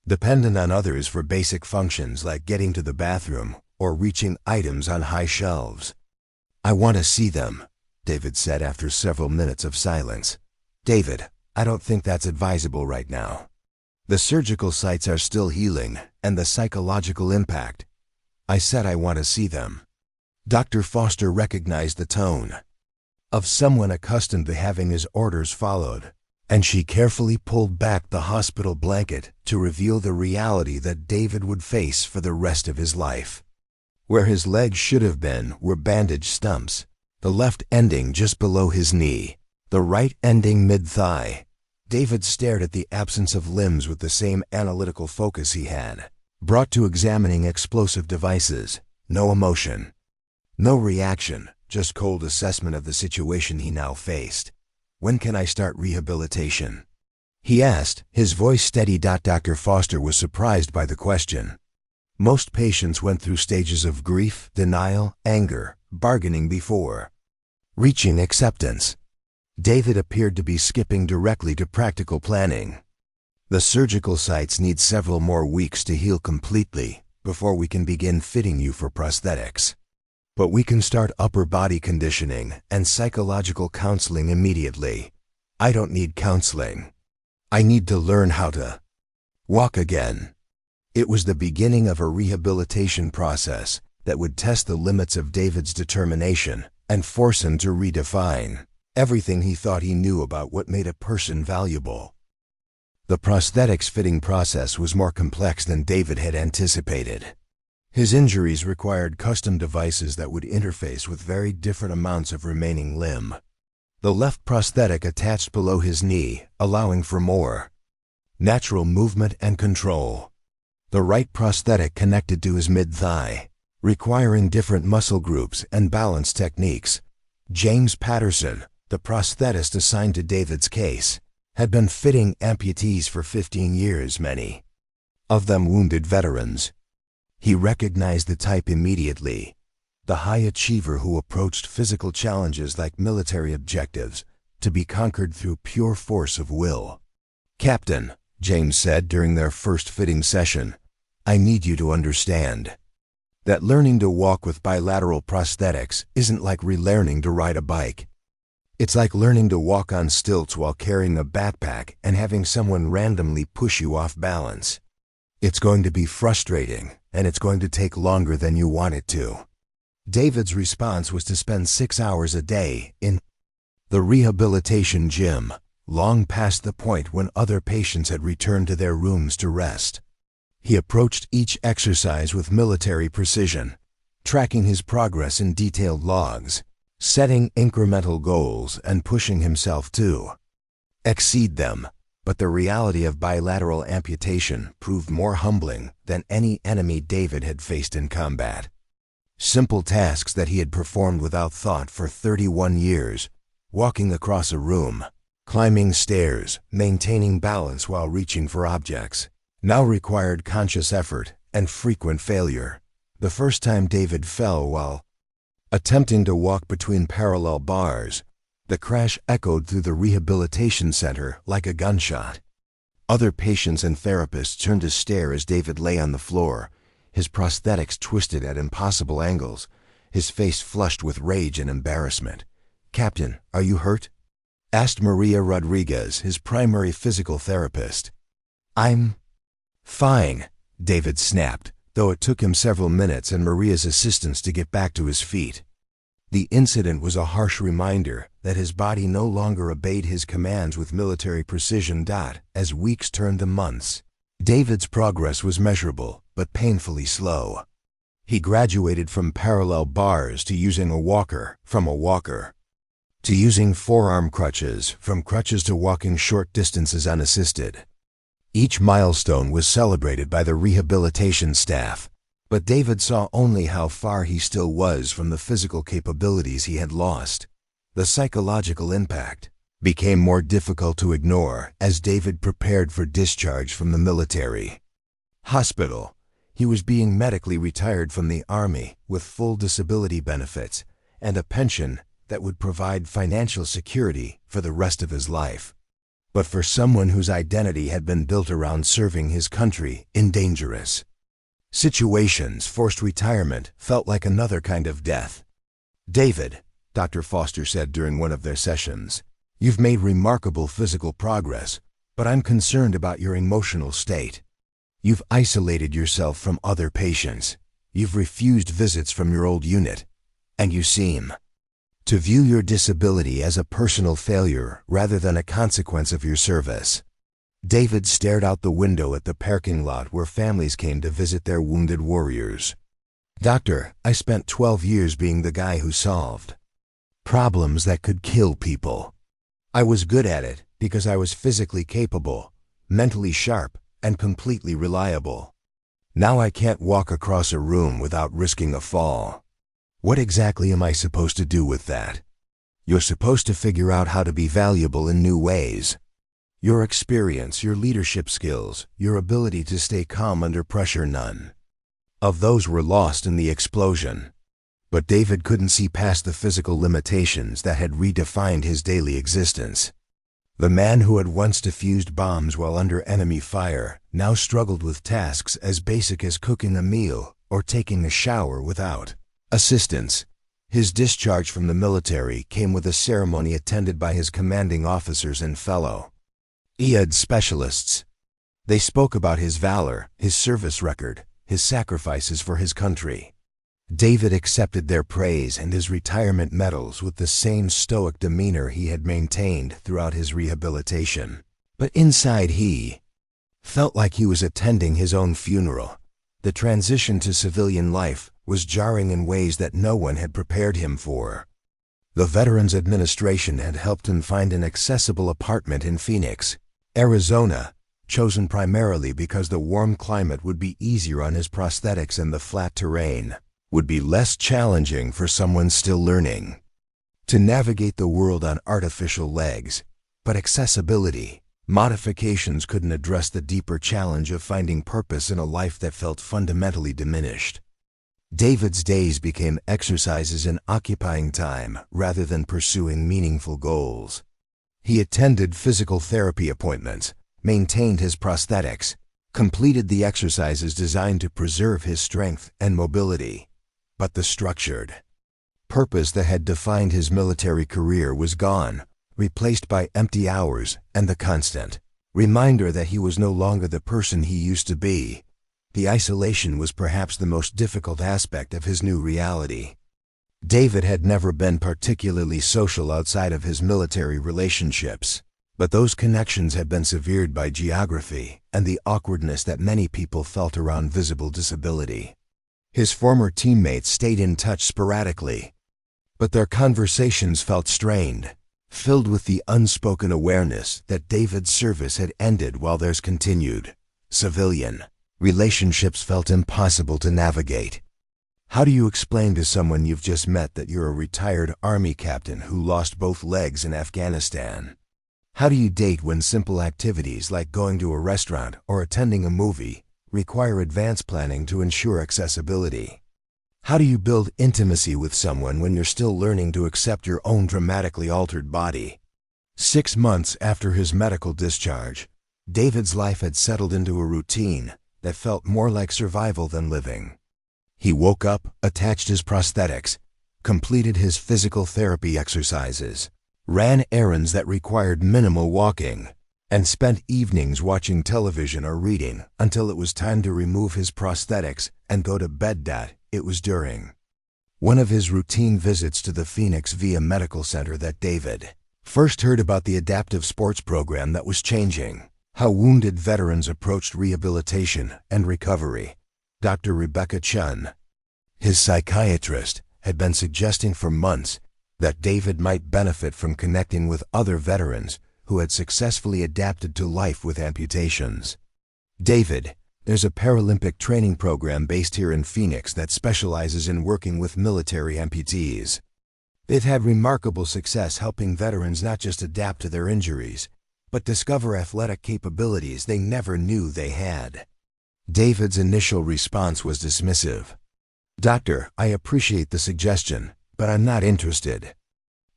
dependent on others for basic functions like getting to the bathroom or reaching items on high shelves. I want to see them, David said after several minutes of silence. David, I don't think that's advisable right now. The surgical sites are still healing, and the psychological impact. I said I want to see them. Dr. Foster recognized the tone of someone accustomed to having his orders followed, and she carefully pulled back the hospital blanket to reveal the reality that David would face for the rest of his life. Where his legs should have been were bandage stumps, the left ending just below his knee, the right ending mid-thigh. David stared at the absence of limbs with the same analytical focus he had brought to examining explosive devices. No emotion, no reaction, just cold assessment of the situation he now faced. When can I start rehabilitation? he asked, his voice steady. Dr. Foster was surprised by the question. Most patients went through stages of grief, denial, anger, bargaining before reaching acceptance. David appeared to be skipping directly to practical planning. The surgical sites need several more weeks to heal completely before we can begin fitting you for prosthetics. But we can start upper body conditioning and psychological counseling immediately. I don't need counseling. I need to learn how to walk again. It was the beginning of a rehabilitation process that would test the limits of David's determination and force him to redefine everything he thought he knew about what made a person valuable. The prosthetics fitting process was more complex than David had anticipated. His injuries required custom devices that would interface with very different amounts of remaining limb. The left prosthetic attached below his knee, allowing for more natural movement and control. The right prosthetic connected to his mid-thigh, requiring different muscle groups and balance techniques. James Patterson, the prosthetist assigned to David's case, had been fitting amputees for 15 years, many of them wounded veterans. He recognized the type immediately, the high achiever who approached physical challenges like military objectives to be conquered through pure force of will. "Captain," James said during their first fitting session, "I need you to understand that learning to walk with bilateral prosthetics isn't like relearning to ride a bike. It's like learning to walk on stilts while carrying a backpack and having someone randomly push you off balance. It's going to be frustrating, and it's going to take longer than you want it to." David's response was to spend 6 hours a day in the rehabilitation gym, long past the point when other patients had returned to their rooms to rest. He approached each exercise with military precision, tracking his progress in detailed logs, setting incremental goals and pushing himself to exceed them. But the reality of bilateral amputation proved more humbling than any enemy David had faced in combat. Simple tasks that he had performed without thought for 31 years, walking across a room, climbing stairs, maintaining balance while reaching for objects, now required conscious effort and frequent failure. The first time David fell while attempting to walk between parallel bars, the crash echoed through the rehabilitation center like a gunshot. Other patients and therapists turned to stare as David lay on the floor, his prosthetics twisted at impossible angles, his face flushed with rage and embarrassment. "Captain, are you hurt?" asked Maria Rodriguez, his primary physical therapist. "I'm fine," David snapped, though it took him several minutes and Maria's assistance to get back to his feet. The incident was a harsh reminder that his body no longer obeyed his commands with military precision. As weeks turned to months, David's progress was measurable, but painfully slow. He graduated from parallel bars to using a walker, from a walker to using forearm crutches, from crutches to walking short distances unassisted. Each milestone was celebrated by the rehabilitation staff, but David saw only how far he still was from the physical capabilities he had lost. The psychological impact became more difficult to ignore as David prepared for discharge from the military hospital. He was being medically retired from the Army with full disability benefits and a pension that would provide financial security for the rest of his life. But for someone whose identity had been built around serving his country in dangerous situations, forced retirement felt like another kind of death. "David," Dr. Foster said during one of their sessions, "you've made remarkable physical progress, but I'm concerned about your emotional state. You've isolated yourself from other patients. You've refused visits from your old unit, and you seem to view your disability as a personal failure rather than a consequence of your service." David stared out the window at the parking lot where families came to visit their wounded warriors. "Doctor, I spent 12 years being the guy who solved problems that could kill people. I was good at it because I was physically capable, mentally sharp, and completely reliable. Now I can't walk across a room without risking a fall. What exactly am I supposed to do with that?" "You're supposed to figure out how to be valuable in new ways," Your experience, your leadership skills, your ability to stay calm under pressure, none of those were lost in the explosion. But David couldn't see past the physical limitations that had redefined his daily existence. The man who had once defused bombs while under enemy fire now struggled with tasks as basic as cooking a meal or taking a shower without assistance. His discharge from the military came with a ceremony attended by his commanding officers and fellow EAD specialists. They spoke about his valor, his service record, his sacrifices for his country. David accepted their praise and his retirement medals with the same stoic demeanor he had maintained throughout his rehabilitation. But inside he felt like he was attending his own funeral. The transition to civilian life was jarring in ways that no one had prepared him for. The Veterans Administration had helped him find an accessible apartment in Phoenix, Arizona, chosen primarily because the warm climate would be easier on his prosthetics and the flat terrain would be less challenging for someone still learning to navigate the world on artificial legs. But accessibility modifications couldn't address the deeper challenge of finding purpose in a life that felt fundamentally diminished. David's days became exercises in occupying time rather than pursuing meaningful goals. He attended physical therapy appointments, maintained his prosthetics, completed the exercises designed to preserve his strength and mobility. But the structured purpose that had defined his military career was gone, replaced by empty hours and the constant reminder that he was no longer the person he used to be. The isolation was perhaps the most difficult aspect of his new reality. David had never been particularly social outside of his military relationships, but those connections had been severed by geography and the awkwardness that many people felt around visible disability. His former teammates stayed in touch sporadically, but their conversations felt strained, filled with the unspoken awareness that David's service had ended while theirs continued. Civilian relationships felt impossible to navigate. How do you explain to someone you've just met that you're a retired Army captain who lost both legs in Afghanistan? How do you date when simple activities like going to a restaurant or attending a movie require advanced planning to ensure accessibility? How do you build intimacy with someone when you're still learning to accept your own dramatically altered body? 6 months after his medical discharge, David's life had settled into a routine that felt more like survival than living. He woke up, attached his prosthetics, completed his physical therapy exercises, ran errands that required minimal walking, and spent evenings watching television or reading until it was time to remove his prosthetics and go to bed. It was during one of his routine visits to the Phoenix VA Medical Center that David first heard about the adaptive sports program that was changing how wounded veterans approached rehabilitation and recovery. Dr. Rebecca Chun, his psychiatrist, had been suggesting for months that David might benefit from connecting with other veterans who had successfully adapted to life with amputations. David, there's a Paralympic training program based here in Phoenix that specializes in working with military amputees. They've had remarkable success helping veterans not just adapt to their injuries, but discover athletic capabilities they never knew they had. David's initial response was dismissive. "Doctor, I appreciate the suggestion, but I'm not interested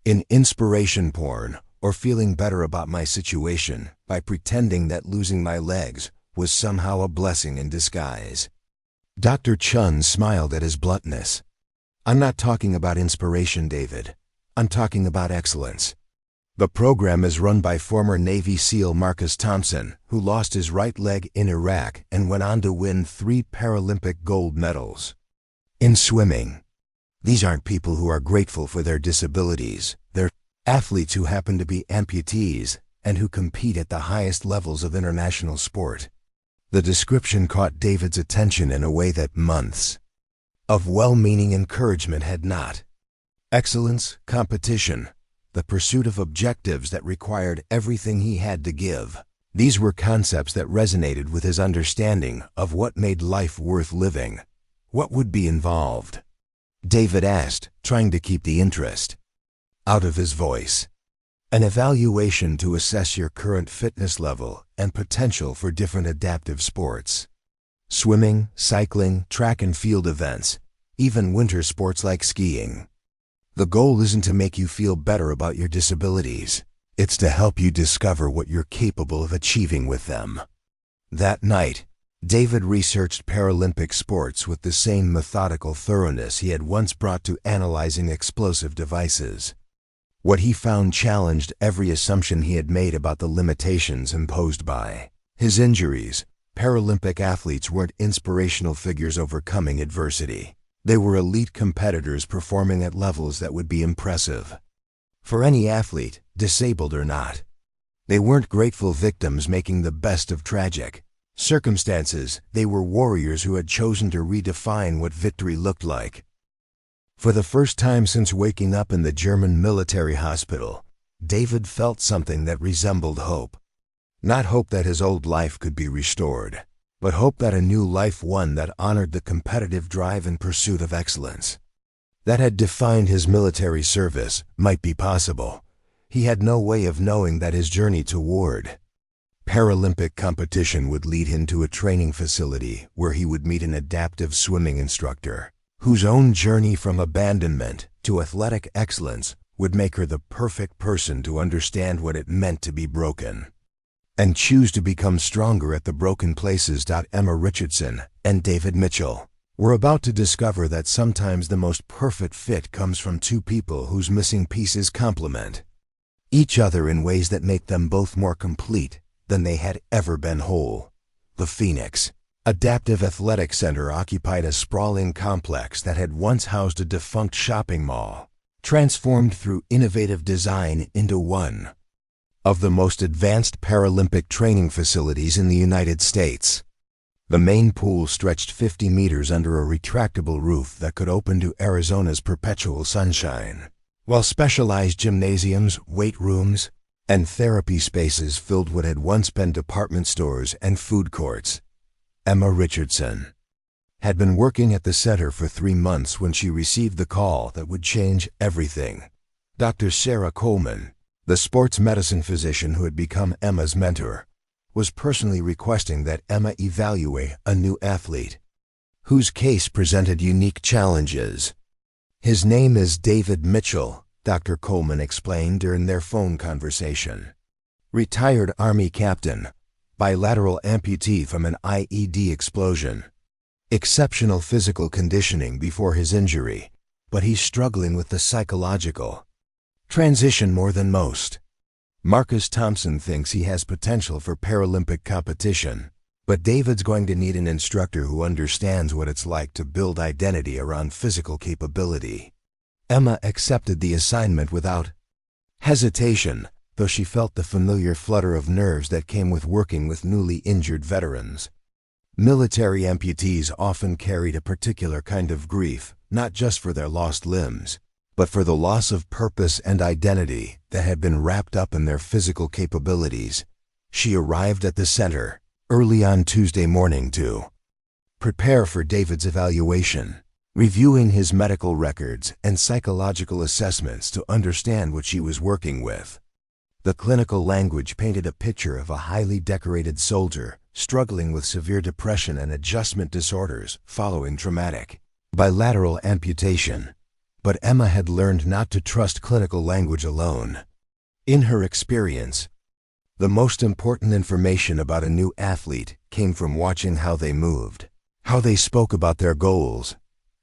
in inspiration porn or feeling better about my situation by pretending that losing my legs was somehow a blessing in disguise." Dr. Chun smiled at his bluntness. "I'm not talking about inspiration, David. I'm talking about excellence. The program is run by former Navy SEAL Marcus Thompson, who lost his right leg in Iraq and went on to win 3 Paralympic gold medals in swimming. These aren't people who are grateful for their disabilities. They're athletes who happen to be amputees and who compete at the highest levels of international sport." The description caught David's attention in a way that months of well-meaning encouragement had not. Excellence, competition, the pursuit of objectives that required everything he had to give. These were concepts that resonated with his understanding of what made life worth living. What would be involved? David asked, trying to keep the interest out of his voice. an evaluation to assess your current fitness level and potential for different adaptive sports. Swimming, cycling, track and field events, even winter sports like skiing. The goal isn't to make you feel better about your disabilities. It's to help you discover what you're capable of achieving with them. That night, David researched Paralympic sports with the same methodical thoroughness he had once brought to analyzing explosive devices. What he found challenged every assumption he had made about the limitations imposed by his injuries. Paralympic athletes weren't inspirational figures overcoming adversity. They were elite competitors performing at levels that would be impressive for any athlete, disabled or not. They weren't grateful victims making the best of tragic circumstances. They were warriors who had chosen to redefine what victory looked like. For the first time since waking up in the German military hospital, David felt something that resembled hope. Not hope that his old life could be restored, but hope that a new life, one that honored the competitive drive and pursuit of excellence that had defined his military service, might be possible. He had no way of knowing that his journey toward Paralympic competition would lead him to a training facility where he would meet an adaptive swimming instructor, whose own journey from abandonment to athletic excellence would make her the perfect person to understand what it meant to be broken and choose to become stronger at the broken places. Emma Richardson and David Mitchell were about to discover that sometimes the most perfect fit comes from two people whose missing pieces complement each other in ways that make them both more complete than they had ever been whole. The Phoenix Adaptive Athletic Center occupied a sprawling complex that had once housed a defunct shopping mall, transformed through innovative design into one of the most advanced Paralympic training facilities in the United States. The main pool stretched 50 meters under a retractable roof that could open to Arizona's perpetual sunshine, while specialized gymnasiums, weight rooms, and therapy spaces filled what had once been department stores and food courts. Emma Richardson had been working at the center for 3 months when she received the call that would change everything. Dr. Sarah Coleman, the sports medicine physician who had become Emma's mentor, was personally requesting that Emma evaluate a new athlete whose case presented unique challenges. His name is David Mitchell, Dr. Coleman explained during their phone conversation. Retired Army captain, bilateral amputee from an IED explosion. Exceptional physical conditioning before his injury, but he's struggling with the psychological transition more than most. Marcus Thompson thinks he has potential for Paralympic competition, but David's going to need an instructor who understands what it's like to build identity around physical capability. Emma accepted the assignment without hesitation, though she felt the familiar flutter of nerves that came with working with newly injured veterans. Military amputees often carried a particular kind of grief, not just for their lost limbs, but for the loss of purpose and identity that had been wrapped up in their physical capabilities. She arrived at the center early on Tuesday morning to prepare for David's evaluation, reviewing his medical records and psychological assessments to understand what she was working with. The clinical language painted a picture of a highly decorated soldier struggling with severe depression and adjustment disorders following traumatic bilateral amputation. But Emma had learned not to trust clinical language alone. In her experience, the most important information about a new athlete came from watching how they moved, how they spoke about their goals,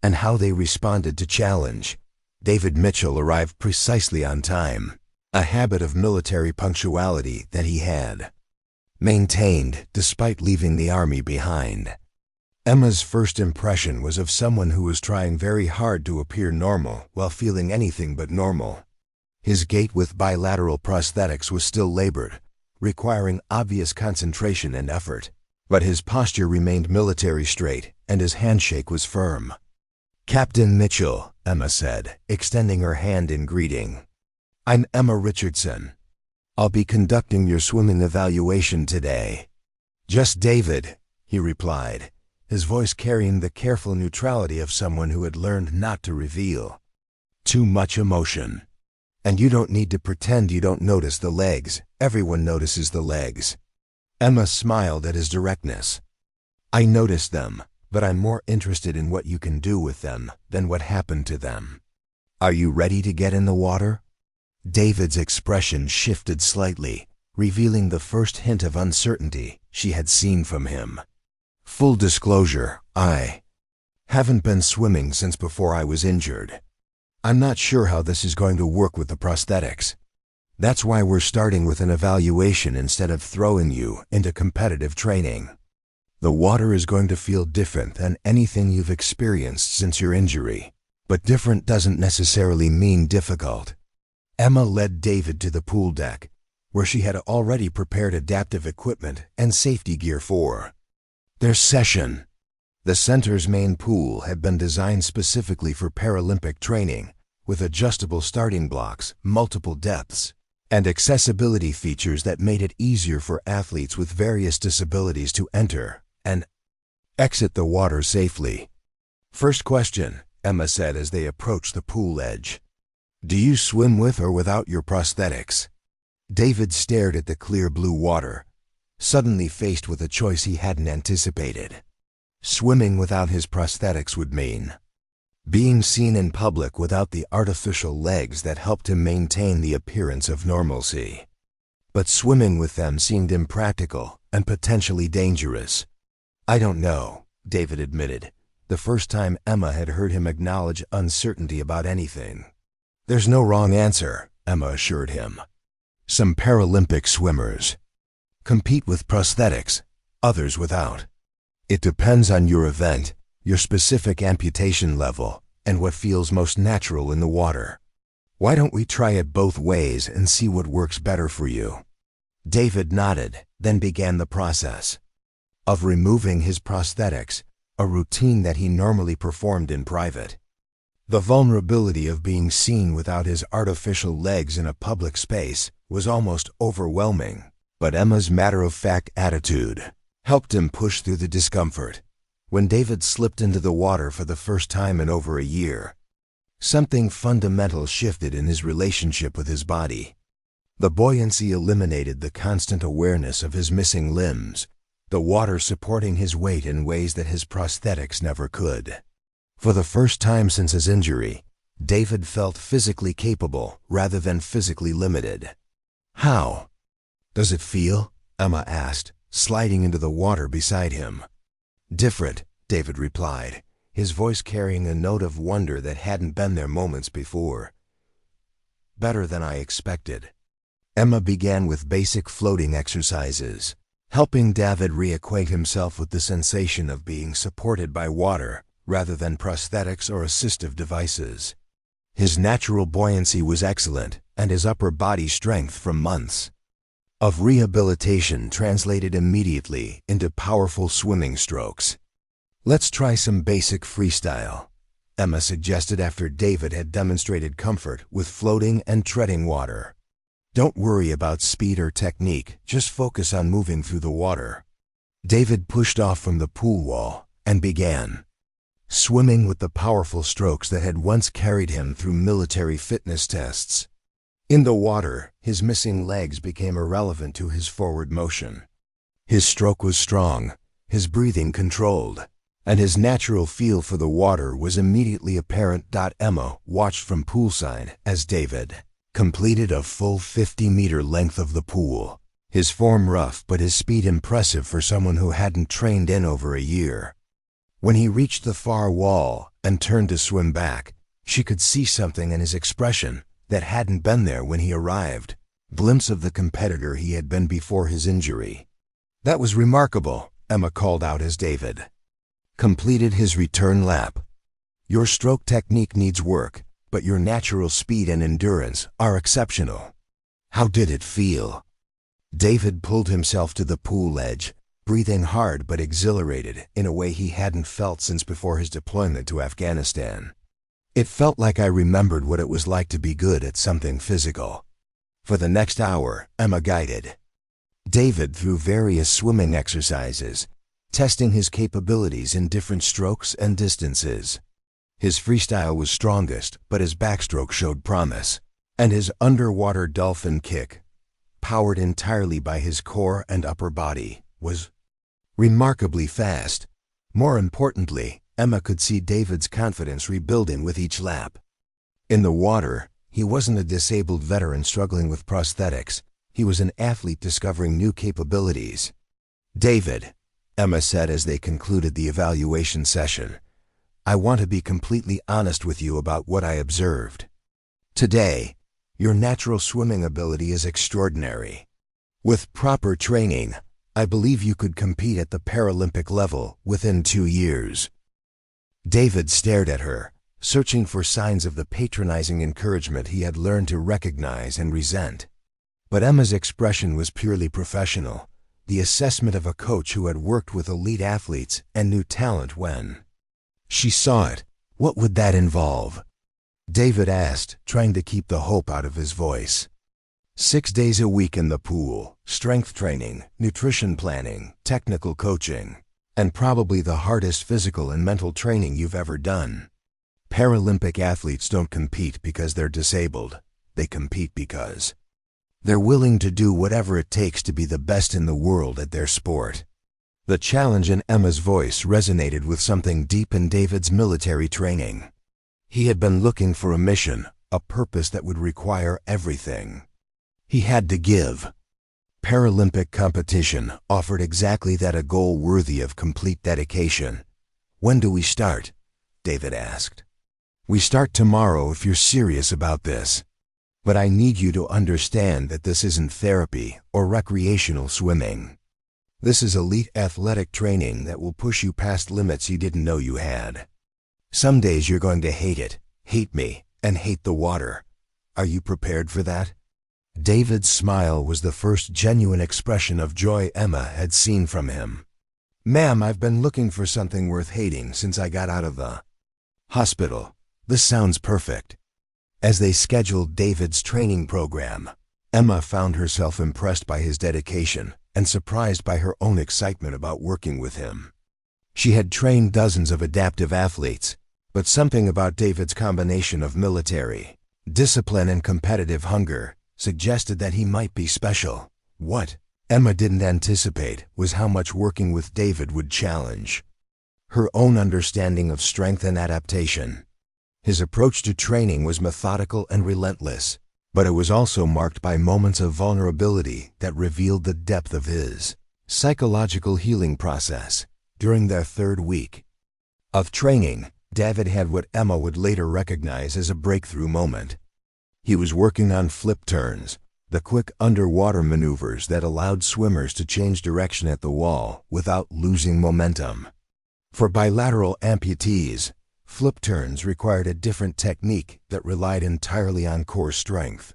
and how they responded to challenge. David Mitchell arrived precisely on time, a habit of military punctuality that he had maintained despite leaving the Army behind. Emma's first impression was of someone who was trying very hard to appear normal while feeling anything but normal. His gait with bilateral prosthetics was still labored, requiring obvious concentration and effort, but his posture remained military straight and his handshake was firm. "Captain Mitchell," Emma said, extending her hand in greeting. "I'm Emma Richardson. I'll be conducting your swimming evaluation today." "Just David," he replied, his voice carrying the careful neutrality of someone who had learned not to reveal too much emotion. And you don't need to pretend you don't notice the legs. Everyone notices the legs. Emma smiled at his directness. I noticed them, but I'm more interested in what you can do with them than what happened to them. Are you ready to get in the water? David's expression shifted slightly, revealing the first hint of uncertainty she had seen from him. Full disclosure, I haven't been swimming since before I was injured. I'm not sure how this is going to work with the prosthetics. That's why we're starting with an evaluation instead of throwing you into competitive training. The water is going to feel different than anything you've experienced since your injury, but different doesn't necessarily mean difficult. Emma led David to the pool deck, where she had already prepared adaptive equipment and safety gear for their session. The center's main pool had been designed specifically for Paralympic training, with adjustable starting blocks, multiple depths, and accessibility features that made it easier for athletes with various disabilities to enter and exit the water safely. First question, Emma said as they approached the pool edge. Do you swim with or without your prosthetics? David stared at the clear blue water, suddenly faced with a choice he hadn't anticipated. Swimming without his prosthetics would mean being seen in public without the artificial legs that helped him maintain the appearance of normalcy. But swimming with them seemed impractical and potentially dangerous. I don't know, David admitted, the first time Emma had heard him acknowledge uncertainty about anything. There's no wrong answer, Emma assured him. Some Paralympic swimmers compete with prosthetics, others without. It depends on your event, your specific amputation level, and what feels most natural in the water. Why don't we try it both ways and see what works better for you? David nodded, then began the process of removing his prosthetics, a routine that he normally performed in private. The vulnerability of being seen without his artificial legs in a public space was almost overwhelming, but Emma's matter-of-fact attitude helped him push through the discomfort. When David slipped into the water for the first time in over a year, something fundamental shifted in his relationship with his body. The buoyancy eliminated the constant awareness of his missing limbs, the water supporting his weight in ways that his prosthetics never could. For the first time since his injury, David felt physically capable rather than physically limited. How does it feel? Emma asked, sliding into the water beside him. Different, David replied, his voice carrying a note of wonder that hadn't been there moments before. Better than I expected. Emma began with basic floating exercises, helping David reacquaint himself with the sensation of being supported by water rather than prosthetics or assistive devices. His natural buoyancy was excellent, and his upper body strength from months of rehabilitation translated immediately into powerful swimming strokes. Let's try some basic freestyle, Emma suggested after David had demonstrated comfort with floating and treading water. Don't worry about speed or technique, just focus on moving through the water. David pushed off from the pool wall and began swimming with the powerful strokes that had once carried him through military fitness tests. In the water, his missing legs became irrelevant to his forward motion. His stroke was strong, his breathing controlled, and his natural feel for the water was immediately apparent. Emma watched from poolside as David completed a full 50-meter length of the pool, his form rough but his speed impressive for someone who hadn't trained in over a year. When he reached the far wall and turned to swim back, she could see something in his expression that hadn't been there when he arrived, glimpse of the competitor he had been before his injury. That was remarkable, Emma called out as David completed his return lap. Your stroke technique needs work, but your natural speed and endurance are exceptional. How did it feel? David pulled himself to the pool edge, breathing hard but exhilarated in a way he hadn't felt since before his deployment to Afghanistan. It felt like I remembered what it was like to be good at something physical. For the next hour, Emma guided David through various swimming exercises, testing his capabilities in different strokes and distances. His freestyle was strongest, but his backstroke showed promise, And his underwater dolphin kick, powered entirely by his core and upper body, was remarkably fast. More importantly, Emma could see David's confidence rebuilding with each lap. In the water, he wasn't a disabled veteran struggling with prosthetics. He was an athlete discovering new capabilities. "David," Emma said as they concluded the evaluation session, "I want to be completely honest with you about what I observed. Today, your natural swimming ability is extraordinary. With proper training, I believe you could compete at the Paralympic level within 2 years." David stared at her, searching for signs of the patronizing encouragement he had learned to recognize and resent. But Emma's expression was purely professional, the assessment of a coach who had worked with elite athletes and knew talent when she saw it. "What would that involve?" David asked, trying to keep the hope out of his voice. 6 days a week in the pool, strength training, nutrition planning, technical coaching, and probably the hardest physical and mental training you've ever done. Paralympic athletes don't compete because they're disabled. They compete because they're willing to do whatever it takes to be the best in the world at their sport. The challenge in Emma's voice resonated with something deep in David's military training. He had been looking for a mission, a purpose that would require everything he had to give. Paralympic competition offered exactly that, a goal worthy of complete dedication. "When do we start?" David asked. "We start tomorrow if you're serious about this. But I need you to understand that this isn't therapy or recreational swimming. This is elite athletic training that will push you past limits you didn't know you had. Some days you're going to hate it, hate me, and hate the water. Are you prepared for that?" David's smile was the first genuine expression of joy Emma had seen from him. "Ma'am, I've been looking for something worth hating since I got out of the hospital. This sounds perfect." As they scheduled David's training program, Emma found herself impressed by his dedication and surprised by her own excitement about working with him. She had trained dozens of adaptive athletes, but something about David's combination of military discipline and competitive hunger suggested that he might be special. What Emma didn't anticipate was how much working with David would challenge her own understanding of strength and adaptation. His approach to training was methodical and relentless, but it was also marked by moments of vulnerability that revealed the depth of his psychological healing process. During their 3rd week of training, David had what Emma would later recognize as a breakthrough moment. He was working on flip turns, the quick underwater maneuvers that allowed swimmers to change direction at the wall without losing momentum. For bilateral amputees, flip turns required a different technique that relied entirely on core strength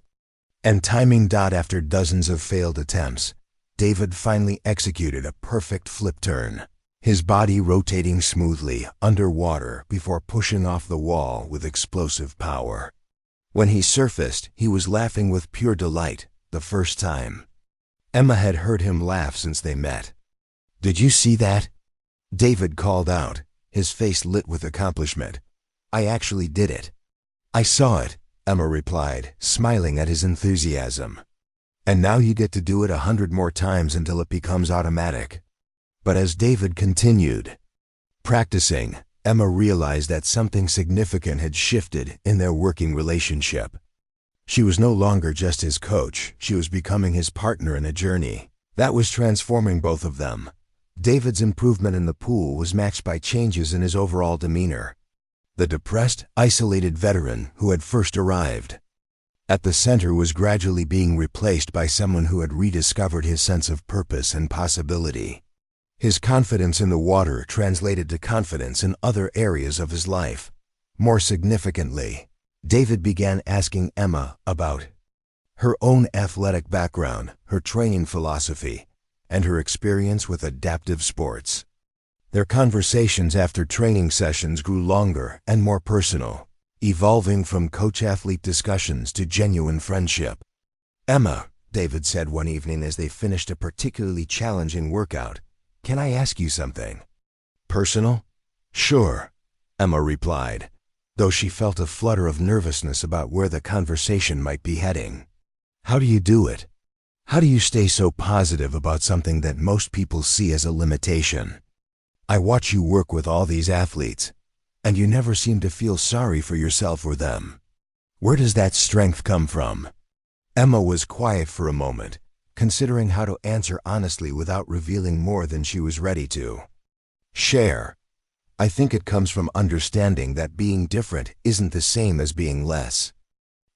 and timing. After dozens of failed attempts, David finally executed a perfect flip turn, his body rotating smoothly underwater before pushing off the wall with explosive power. When he surfaced, he was laughing with pure delight, the first time Emma had heard him laugh since they met. "Did you see that?" David called out, his face lit with accomplishment. "I actually did it." "I saw it," Emma replied, smiling at his enthusiasm. "And now you get to do it 100 more times until it becomes automatic." But as David continued practicing, Emma realized that something significant had shifted in their working relationship. She was no longer just his coach, she was becoming his partner in a journey that was transforming both of them. David's improvement in the pool was matched by changes in his overall demeanor. The depressed, isolated veteran who had first arrived at the center was gradually being replaced by someone who had rediscovered his sense of purpose and possibility. His confidence in the water translated to confidence in other areas of his life. More significantly, David began asking Emma about her own athletic background, her training philosophy, and her experience with adaptive sports. Their conversations after training sessions grew longer and more personal, evolving from coach-athlete discussions to genuine friendship. "Emma," David said one evening as they finished a particularly challenging workout, "can I ask you something?" "Personal?" "Sure," Emma replied. though she felt a flutter of nervousness about where the conversation might be heading. How do you do it? How do you stay so positive about something that most people see as a limitation? I watch you work with all these athletes, and you never seem to feel sorry for yourself or them. Where does that strength come from? Emma was quiet for a moment, considering how to answer honestly without revealing more than she was ready to. Share. I think it comes from understanding that being different isn't the same as being less.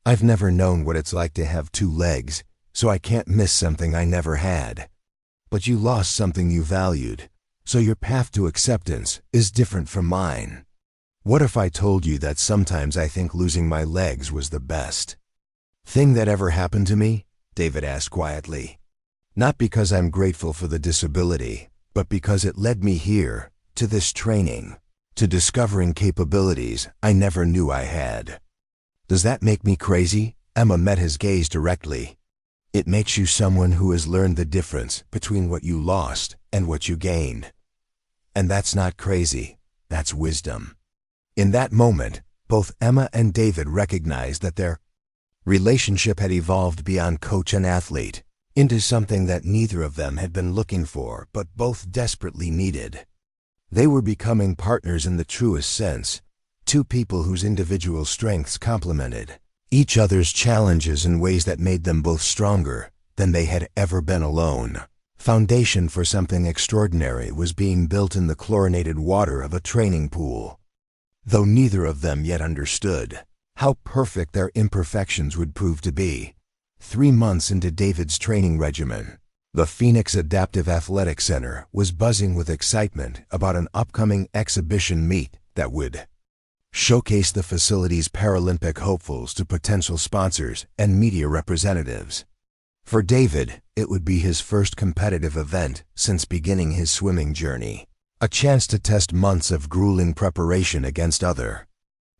I've never known what it's like to have two legs, so I can't miss something I never had. But you lost something you valued, so your path to acceptance is different from mine. What if I told you that sometimes I think losing my legs was the best thing that ever happened to me? David asked quietly. Not because I'm grateful for the disability, but because it led me here, to this training, to discovering capabilities I never knew I had. Does that make me crazy? Emma met his gaze directly. It makes you someone who has learned the difference between what you lost and what you gained. And that's not crazy, that's wisdom. In that moment, both Emma and David recognized that their relationship had evolved beyond coach and athlete into something that neither of them had been looking for but both desperately needed. They were becoming partners in the truest sense, two people whose individual strengths complemented each other's challenges in ways that made them both stronger than they had ever been alone. Foundation for something extraordinary was being built in the chlorinated water of a training pool. Though neither of them yet understood how perfect their imperfections would prove to be, 3 months into David's training regimen, the Phoenix Adaptive Athletic Center was buzzing with excitement about an upcoming exhibition meet that would showcase the facility's Paralympic hopefuls to potential sponsors and media representatives. For David, it would be his first competitive event since beginning his swimming journey, a chance to test months of grueling preparation against other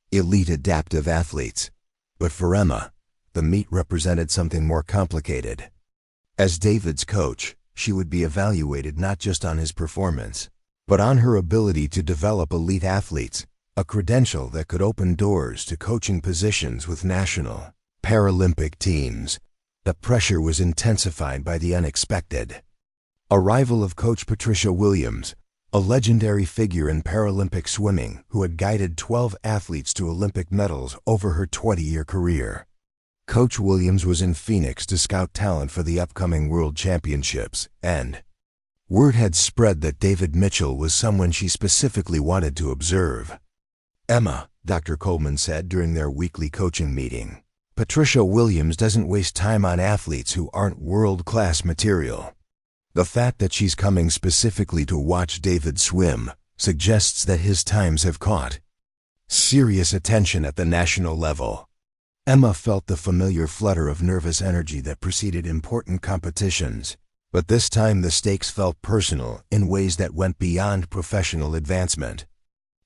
elite adaptive athletes. But for Emma, the meet represented something more complicated. As David's coach, she would be evaluated not just on his performance, but on her ability to develop elite athletes, a credential that could open doors to coaching positions with national Paralympic teams. The pressure was intensified by the unexpected arrival of Coach Patricia Williams, a legendary figure in Paralympic swimming who had guided 12 athletes to Olympic medals over her 20-year career. Coach Williams was in Phoenix to scout talent for the upcoming World Championships, and word had spread that David Mitchell was someone she specifically wanted to observe. Emma, Dr. Coleman said during their weekly coaching meeting, Patricia Williams doesn't waste time on athletes who aren't world-class material. The fact that she's coming specifically to watch David swim suggests that his times have caught serious attention at the national level. Emma felt the familiar flutter of nervous energy that preceded important competitions, but this time the stakes felt personal in ways that went beyond professional advancement.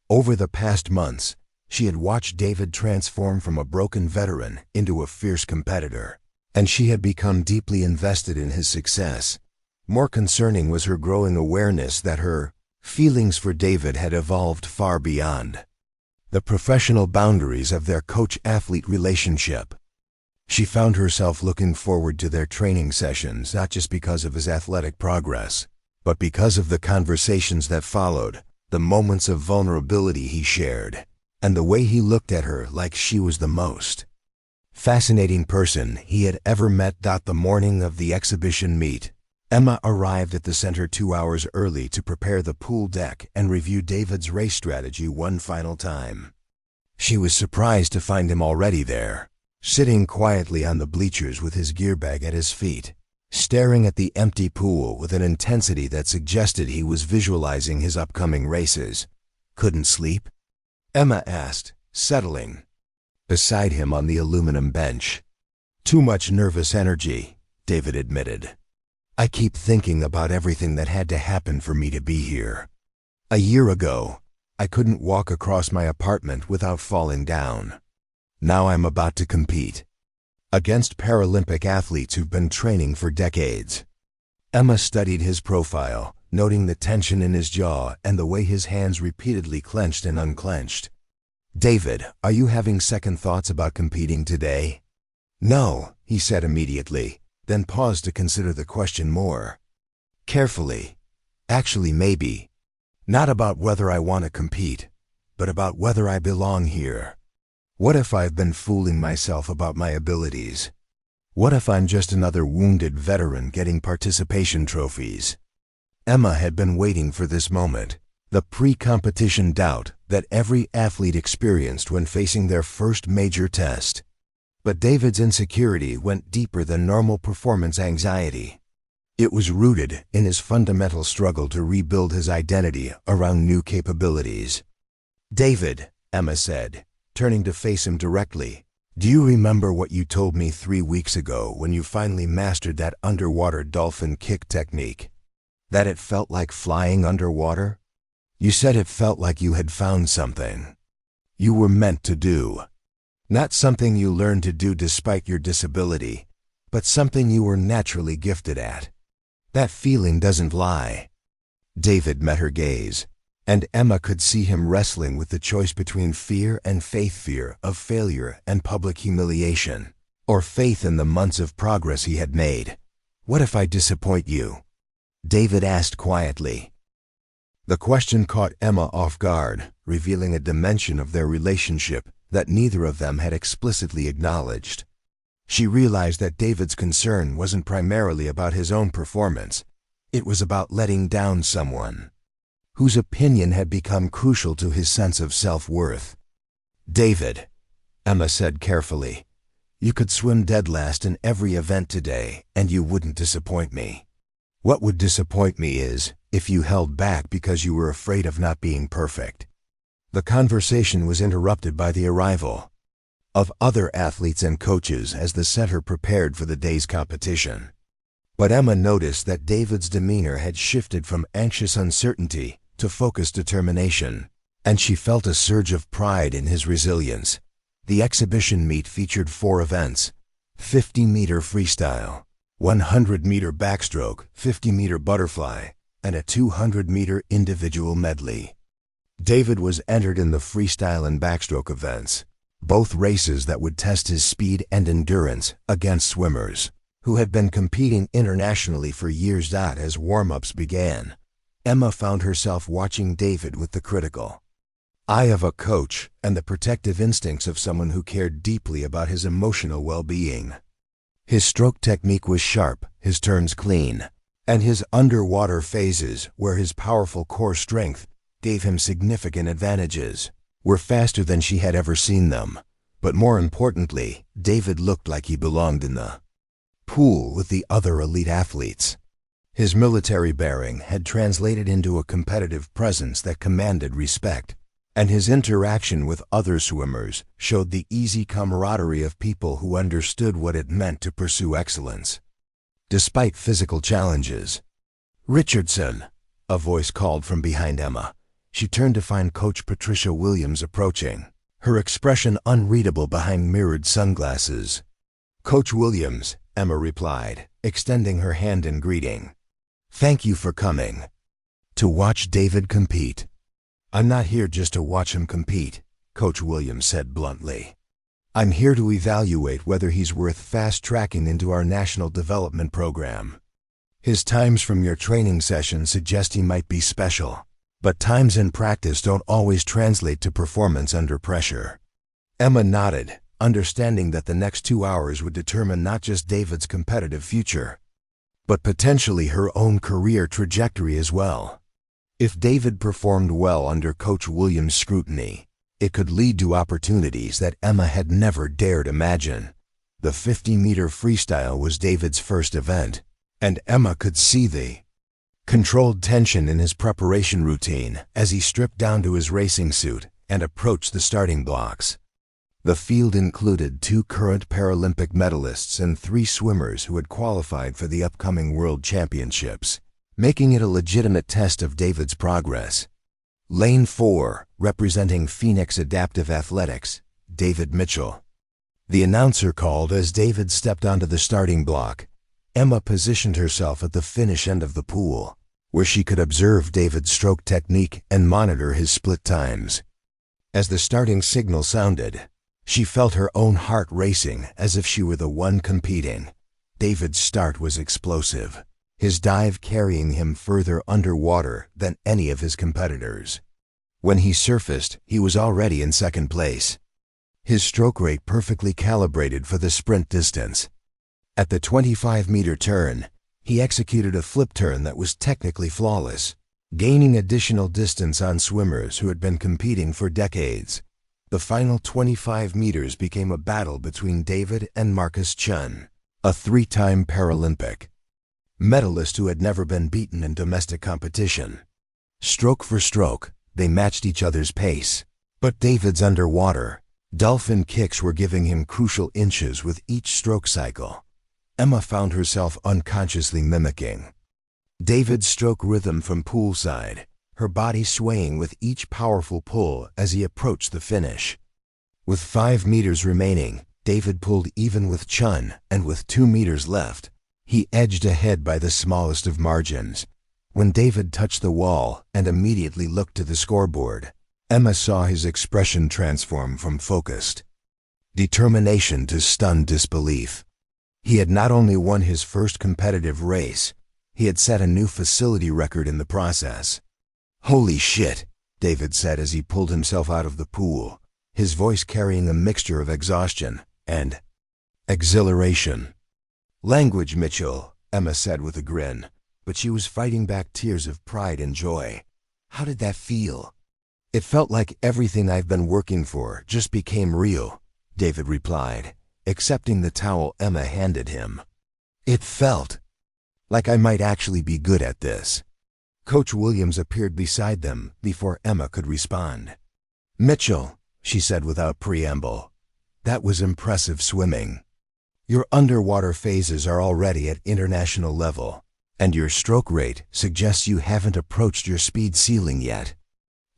Over the past months, she had watched David transform from a broken veteran into a fierce competitor, and she had become deeply invested in his success. More concerning was her growing awareness that her feelings for David had evolved far beyond the professional boundaries of their coach-athlete relationship. She found herself looking forward to their training sessions not just because of his athletic progress, but because of the conversations that followed, the moments of vulnerability he shared, and the way he looked at her like she was the most fascinating person he had ever met. The morning of the exhibition meet, Emma arrived at the center 2 hours early to prepare the pool deck and review David's race strategy one final time. She was surprised to find him already there, sitting quietly on the bleachers with his gear bag at his feet, staring at the empty pool with an intensity that suggested he was visualizing his upcoming races. Couldn't sleep? Emma asked, settling beside him on the aluminum bench. Too much nervous energy, David admitted. I keep thinking about everything that had to happen for me to be here. A year ago, I couldn't walk across my apartment without falling down. Now I'm about to compete against Paralympic athletes who've been training for decades. Emma studied his profile, noting the tension in his jaw and the way his hands repeatedly clenched and unclenched. "David, are you having second thoughts about competing today?" "No," he said immediately, then paused to consider the question more carefully. "Actually, maybe. Not about whether I want to compete, but about whether I belong here. What if I've been fooling myself about my abilities? What if I'm just another wounded veteran getting participation trophies?" Emma had been waiting for this moment, the pre-competition doubt that every athlete experienced when facing their first major test. But David's insecurity went deeper than normal performance anxiety. It was rooted in his fundamental struggle to rebuild his identity around new capabilities. "David," Emma said, turning to face him directly, "do you remember what you told me 3 weeks ago when you finally mastered that underwater dolphin kick technique? That it felt like flying underwater? You said it felt like you had found something you were meant to do. Not something you learned to do despite your disability, but something you were naturally gifted at. That feeling doesn't lie." David met her gaze, and Emma could see him wrestling with the choice between fear and faith, fear of failure and public humiliation, or faith in the months of progress he had made. "What if I disappoint you?" David asked quietly. The question caught Emma off guard, revealing a dimension of their relationship that neither of them had explicitly acknowledged. She realized that David's concern wasn't primarily about his own performance. It was about letting down someone whose opinion had become crucial to his sense of self-worth. "David," Emma said carefully, "you could swim dead last in every event today, and you wouldn't disappoint me. What would disappoint me is if you held back because you were afraid of not being perfect." The conversation was interrupted by the arrival of other athletes and coaches as the center prepared for the day's competition. But Emma noticed that David's demeanor had shifted from anxious uncertainty to focused determination, and she felt a surge of pride in his resilience. The exhibition meet featured 4 events: 50-meter freestyle, 100-meter backstroke, 50-meter butterfly, and a 200-meter individual medley. David was entered in the freestyle and backstroke events, both races that would test his speed and endurance against swimmers who had been competing internationally for years. As warm-ups began, Emma found herself watching David with the critical eye of a coach and the protective instincts of someone who cared deeply about his emotional well-being. His stroke technique was sharp, his turns clean, and his underwater phases, where his powerful core strength gave him significant advantages, were faster than she had ever seen them. But more importantly, David looked like he belonged in the pool with the other elite athletes. His military bearing had translated into a competitive presence that commanded respect, and his interaction with other swimmers showed the easy camaraderie of people who understood what it meant to pursue excellence, despite physical challenges. "Richardson," a voice called from behind Emma. She turned to find Coach Patricia Williams approaching, her expression unreadable behind mirrored sunglasses. "Coach Williams," Emma replied, extending her hand in greeting. "Thank you for coming." "To watch David compete." "I'm not here just to watch him compete," Coach Williams said bluntly. "I'm here to evaluate whether he's worth fast-tracking into our national development program. His times from your training session suggest he might be special, but times in practice don't always translate to performance under pressure." Emma nodded, understanding that the next 2 hours would determine not just David's competitive future, but potentially her own career trajectory as well. If David performed well under Coach Williams' scrutiny, it could lead to opportunities that Emma had never dared imagine. The 50-meter freestyle was David's first event, and Emma could see the controlled tension in his preparation routine as he stripped down to his racing suit and approached the starting blocks. The field included 2 current Paralympic medalists and 3 swimmers who had qualified for the upcoming World Championships, making it a legitimate test of David's progress. Lane 4, representing Phoenix Adaptive Athletics, David Mitchell. The announcer called as David stepped onto the starting block. Emma positioned herself at the finish end of the pool, where she could observe David's stroke technique and monitor his split times. As the starting signal sounded, she felt her own heart racing as if she were the one competing. David's start was explosive, his dive carrying him further underwater than any of his competitors. When he surfaced, he was already in second place, his stroke rate perfectly calibrated for the sprint distance. At the 25-meter turn, he executed a flip turn that was technically flawless, gaining additional distance on swimmers who had been competing for decades. The final 25 meters became a battle between David and Marcus Chun, a three-time Paralympic medalist who had never been beaten in domestic competition. Stroke for stroke, they matched each other's pace. But David's underwater, dolphin kicks were giving him crucial inches with each stroke cycle. Emma found herself unconsciously mimicking David's stroke rhythm from poolside, her body swaying with each powerful pull as he approached the finish. With 5 meters remaining, David pulled even with Chun, and with 2 meters left, he edged ahead by the smallest of margins. When David touched the wall and immediately looked to the scoreboard, Emma saw his expression transform from focused determination to stunned disbelief. He had not only won his first competitive race, he had set a new facility record in the process. "Holy shit," David said as he pulled himself out of the pool, his voice carrying a mixture of exhaustion and exhilaration. "Language, Mitchell," Emma said with a grin, but she was fighting back tears of pride and joy. "How did that feel?" "It felt like everything I've been working for just became real," David replied, accepting the towel Emma handed him. "It felt like I might actually be good at this." Coach Williams appeared beside them before Emma could respond. "Mitchell," she said without preamble, "that was impressive swimming. Your underwater phases are already at international level, and your stroke rate suggests you haven't approached your speed ceiling yet."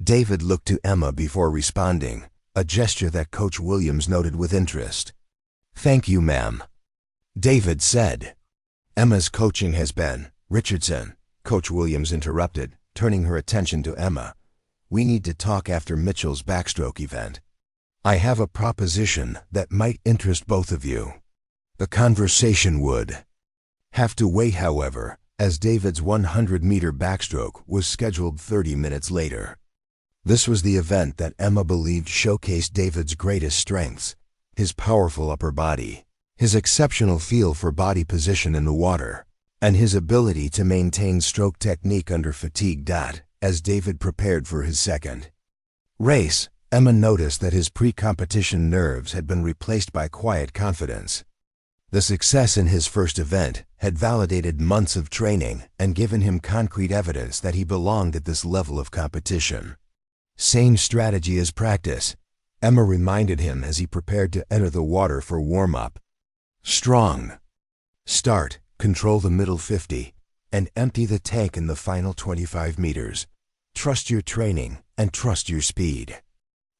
David looked to Emma before responding, a gesture that Coach Williams noted with interest. "Thank you, ma'am," David said. "Emma's coaching has been..." "Richardson," Coach Williams interrupted, turning her attention to Emma. "We need to talk after Mitchell's backstroke event. I have a proposition that might interest both of you." The conversation would have to wait, however, as David's 100-meter backstroke was scheduled 30 minutes later. This was the event that Emma believed showcased David's greatest strengths: his powerful upper body, his exceptional feel for body position in the water, and his ability to maintain stroke technique under fatigue. As David prepared for his second race, Emma noticed that his pre-competition nerves had been replaced by quiet confidence. The success in his first event had validated months of training and given him concrete evidence that he belonged at this level of competition. "Same strategy as practice," Emma reminded him as he prepared to enter the water for warm-up. "Strong start, control the middle 50, and empty the tank in the final 25 meters. Trust your training and trust your speed."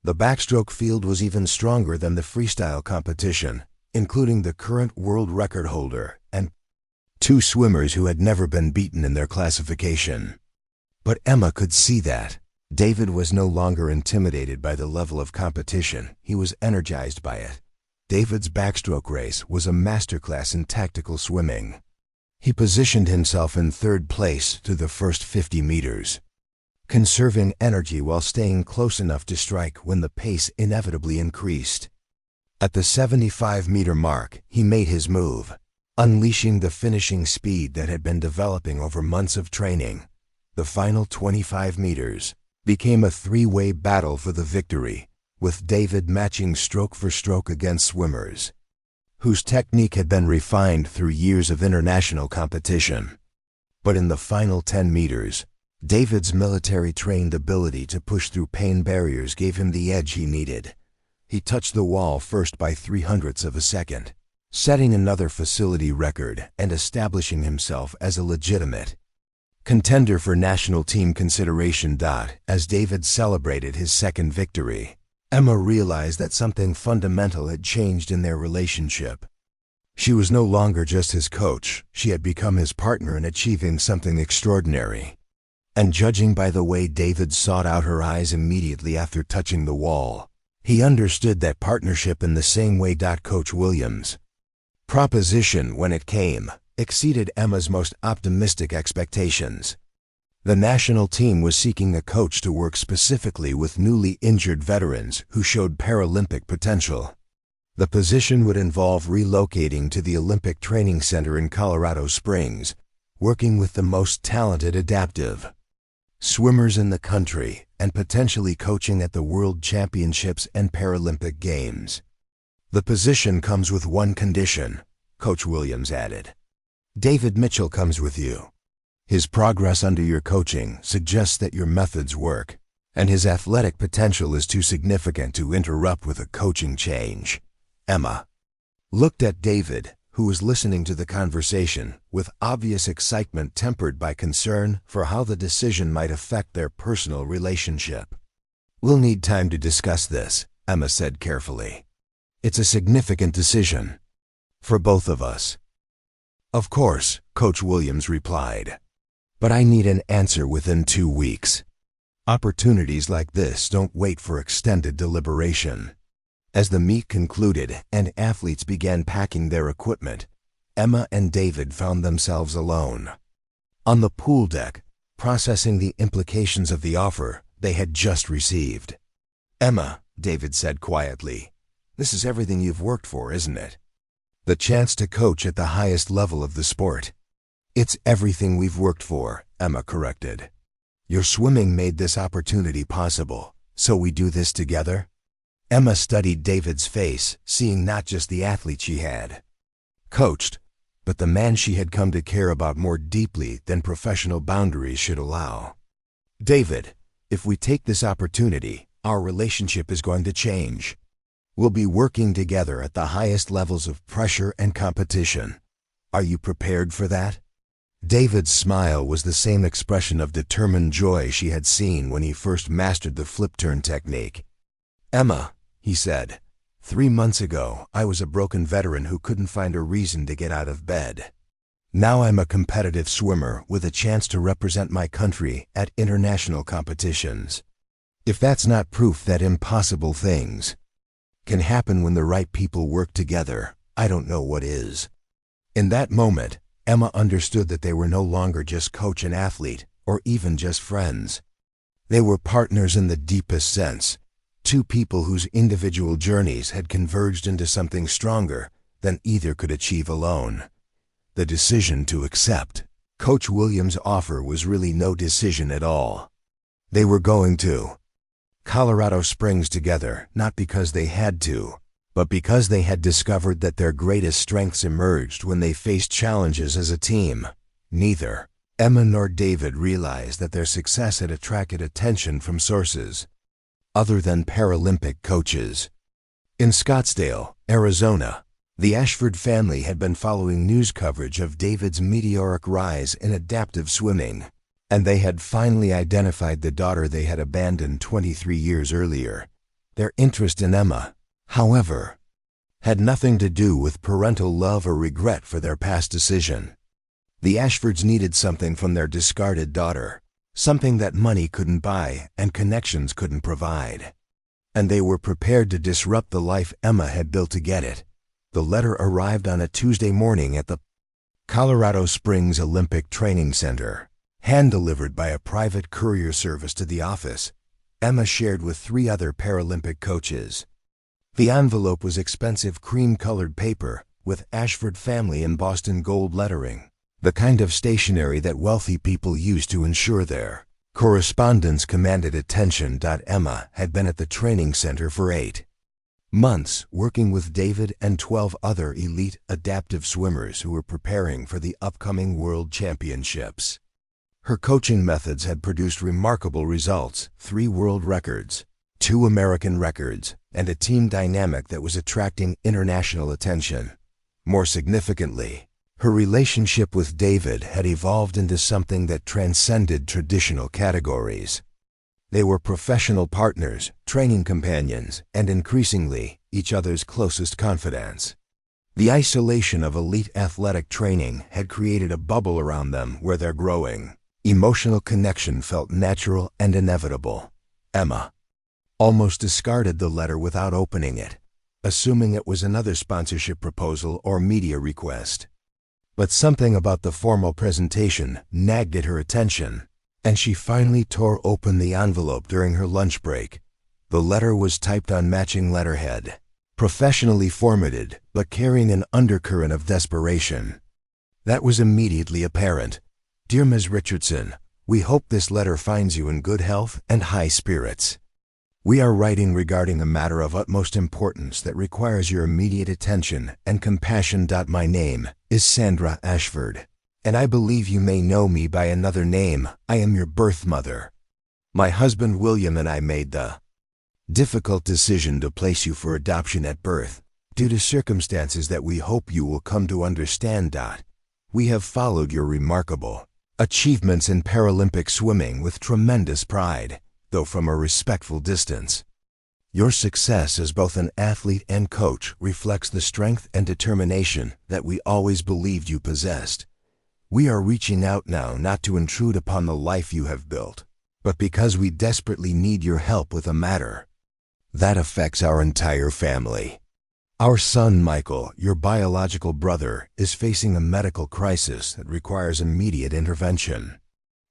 The backstroke field was even stronger than the freestyle competition, including the current world record holder and 2 swimmers who had never been beaten in their classification. But Emma could see that David was no longer intimidated by the level of competition, he was energized by it. David's backstroke race was a masterclass in tactical swimming. He positioned himself in 3rd place through the first 50 meters, conserving energy while staying close enough to strike when the pace inevitably increased. At the 75-meter mark, he made his move, unleashing the finishing speed that had been developing over months of training. The final 25 meters became a 3-way battle for the victory, with David matching stroke for stroke against swimmers whose technique had been refined through years of international competition. But in the final 10 meters, David's military-trained ability to push through pain barriers gave him the edge he needed. He touched the wall first by 0.03 of a second, setting another facility record and establishing himself as a legitimate contender for national team consideration. As David celebrated his second victory, Emma realized that something fundamental had changed in their relationship. She was no longer just his coach, she had become his partner in achieving something extraordinary. And judging by the way David sought out her eyes immediately after touching the wall, he understood that partnership in the same way. Coach Williams' proposition, when it came, exceeded Emma's most optimistic expectations. The national team was seeking a coach to work specifically with newly injured veterans who showed Paralympic potential. The position would involve relocating to the Olympic Training Center in Colorado Springs, working with the most talented adaptive swimmers in the country, and potentially coaching at the World Championships and Paralympic Games. The position comes with one condition, Coach Williams added. David Mitchell comes with you. His progress under your coaching suggests that your methods work, and his athletic potential is too significant to interrupt with a coaching change. Emma looked at David, who was listening to the conversation, with obvious excitement tempered by concern for how the decision might affect their personal relationship. We'll need time to discuss this, Emma said carefully. It's a significant decision for both of us. Of course, Coach Williams replied. But I need an answer within 2 weeks. Opportunities like this don't wait for extended deliberation. As the meet concluded and athletes began packing their equipment, Emma and David found themselves alone on the pool deck, processing the implications of the offer they had just received. Emma, David said quietly, this is everything you've worked for, isn't it? The chance to coach at the highest level of the sport. It's everything we've worked for, Emma corrected. Your swimming made this opportunity possible, so we do this together? Emma studied David's face, seeing not just the athlete she had coached, but the man she had come to care about more deeply than professional boundaries should allow. David, if we take this opportunity, our relationship is going to change. We'll be working together at the highest levels of pressure and competition. Are you prepared for that? David's smile was the same expression of determined joy she had seen when he first mastered the flip-turn technique. Emma, he said, 3 months ago I was a broken veteran who couldn't find a reason to get out of bed. Now I'm a competitive swimmer with a chance to represent my country at international competitions. If that's not proof that impossible things can happen when the right people work together, I don't know what is. In that moment, Emma understood that they were no longer just coach and athlete, or even just friends. They were partners in the deepest sense, two people whose individual journeys had converged into something stronger than either could achieve alone. The decision to accept Coach Williams' offer was really no decision at all. They were going to Colorado Springs together, not because they had to, but because they had discovered that their greatest strengths emerged when they faced challenges as a team. Neither Emma nor David realized that their success had attracted attention from sources other than Paralympic coaches. In Scottsdale, Arizona, the Ashford family had been following news coverage of David's meteoric rise in adaptive swimming, and they had finally identified the daughter they had abandoned 23 years earlier. Their interest in Emma, however, had nothing to do with parental love or regret for their past decision. The Ashfords needed something from their discarded daughter, something that money couldn't buy and connections couldn't provide. And they were prepared to disrupt the life Emma had built to get it. The letter arrived on a Tuesday morning at the Colorado Springs Olympic Training Center, hand-delivered by a private courier service to the office Emma shared with 3 other Paralympic coaches. The envelope was expensive cream-colored paper with Ashford family in Boston gold lettering, the kind of stationery that wealthy people use to ensure their correspondence commanded attention. Emma had been at the training center for 8 months, working with David and 12 other elite adaptive swimmers who were preparing for the upcoming World Championships. Her coaching methods had produced remarkable results: 3 world records, 2 American records, and a team dynamic that was attracting international attention. More significantly, her relationship with David had evolved into something that transcended traditional categories. They were professional partners, training companions, and increasingly, each other's closest confidants. The isolation of elite athletic training had created a bubble around them where they're growing. Emotional connection felt natural and inevitable. Emma almost discarded the letter without opening it, assuming it was another sponsorship proposal or media request. But something about the formal presentation nagged at her attention, and she finally tore open the envelope during her lunch break. The letter was typed on matching letterhead, professionally formatted, but carrying an undercurrent of desperation. That was immediately apparent. "Dear Ms. Richardson, we hope this letter finds you in good health and high spirits. We are writing regarding a matter of utmost importance that requires your immediate attention and compassion. My name is Sandra Ashford, and I believe you may know me by another name. I am your birth mother. My husband William and I made the difficult decision to place you for adoption at birth, due to circumstances that we hope you will come to understand. We have followed your remarkable achievements in Paralympic swimming with tremendous pride, though from a respectful distance. Your success as both an athlete and coach reflects the strength and determination that we always believed you possessed. We are reaching out now not to intrude upon the life you have built, but because we desperately need your help with a matter that affects our entire family. Our son Michael, your biological brother, is facing a medical crisis that requires immediate intervention.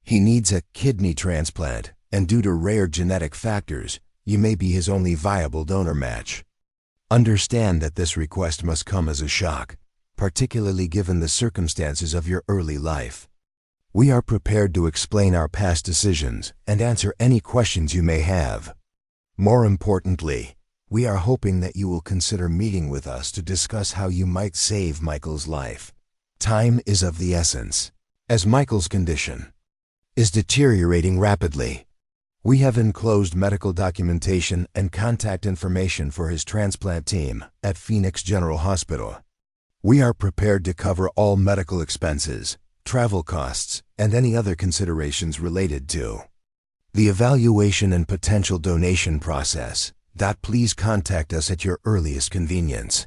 He needs a kidney transplant, and due to rare genetic factors, you may be his only viable donor match. Understand that this request must come as a shock, particularly given the circumstances of your early life. We are prepared to explain our past decisions and answer any questions you may have. More importantly, we are hoping that you will consider meeting with us to discuss how you might save Michael's life. Time is of the essence, as Michael's condition is deteriorating rapidly. We have enclosed medical documentation and contact information for his transplant team at Phoenix General Hospital. We are prepared to cover all medical expenses, travel costs, and any other considerations related to the evaluation and potential donation process. Please contact us at your earliest convenience.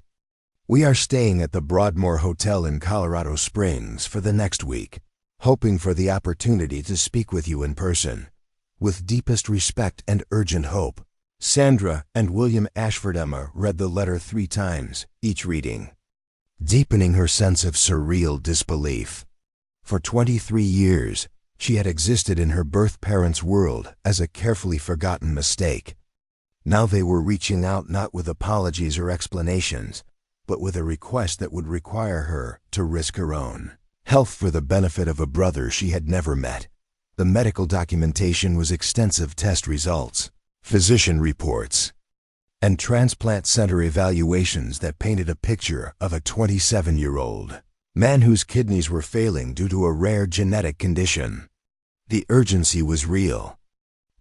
We are staying at the Broadmoor Hotel in Colorado Springs for the next week, hoping for the opportunity to speak with you in person. With deepest respect and urgent hope, Sandra and William Ashford. Emma read the letter 3 times, each reading deepening her sense of surreal disbelief. For 23 years, she had existed in her birth parents' world as a carefully forgotten mistake. Now they were reaching out not with apologies or explanations, but with a request that would require her to risk her own health for the benefit of a brother she had never met. The medical documentation was extensive test results, physician reports, and transplant center evaluations that painted a picture of a 27-year-old man whose kidneys were failing due to a rare genetic condition. The urgency was real.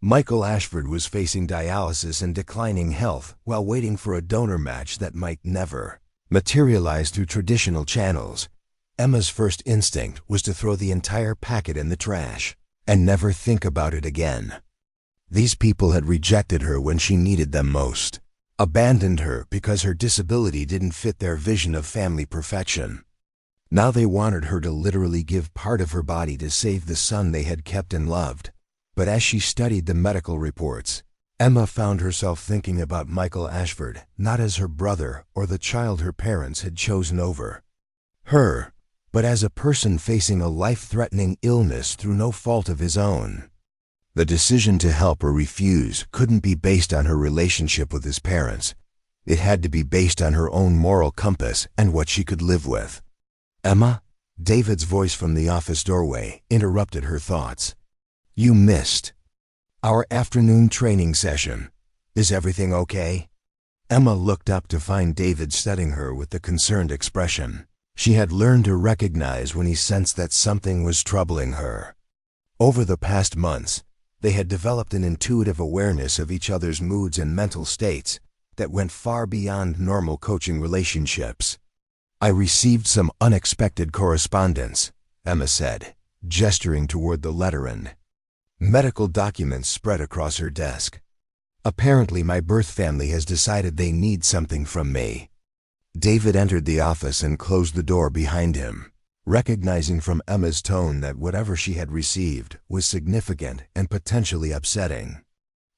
Michael Ashford was facing dialysis and declining health while waiting for a donor match that might never materialize through traditional channels. Emma's first instinct was to throw the entire packet in the trash and never think about it again. These people had rejected her when she needed them most, abandoned her because her disability didn't fit their vision of family perfection. Now they wanted her to literally give part of her body to save the son they had kept and loved. But as she studied the medical reports, Emma found herself thinking about Michael Ashford not as her brother or the child her parents had chosen over her, but as a person facing a life-threatening illness through no fault of his own. The decision to help or refuse couldn't be based on her relationship with his parents. It had to be based on her own moral compass and what she could live with. "Emma?" David's voice from the office doorway interrupted her thoughts. "You missed our afternoon training session. Is everything okay?" Emma looked up to find David studying her with a concerned expression. She had learned to recognize when he sensed that something was troubling her. Over the past months, they had developed an intuitive awareness of each other's moods and mental states that went far beyond normal coaching relationships. "I received some unexpected correspondence," Emma said, gesturing toward the letter and medical documents spread across her desk. "Apparently my birth family has decided they need something from me." David entered the office and closed the door behind him. recognizing from Emma's tone that whatever she had received was significant and potentially upsetting.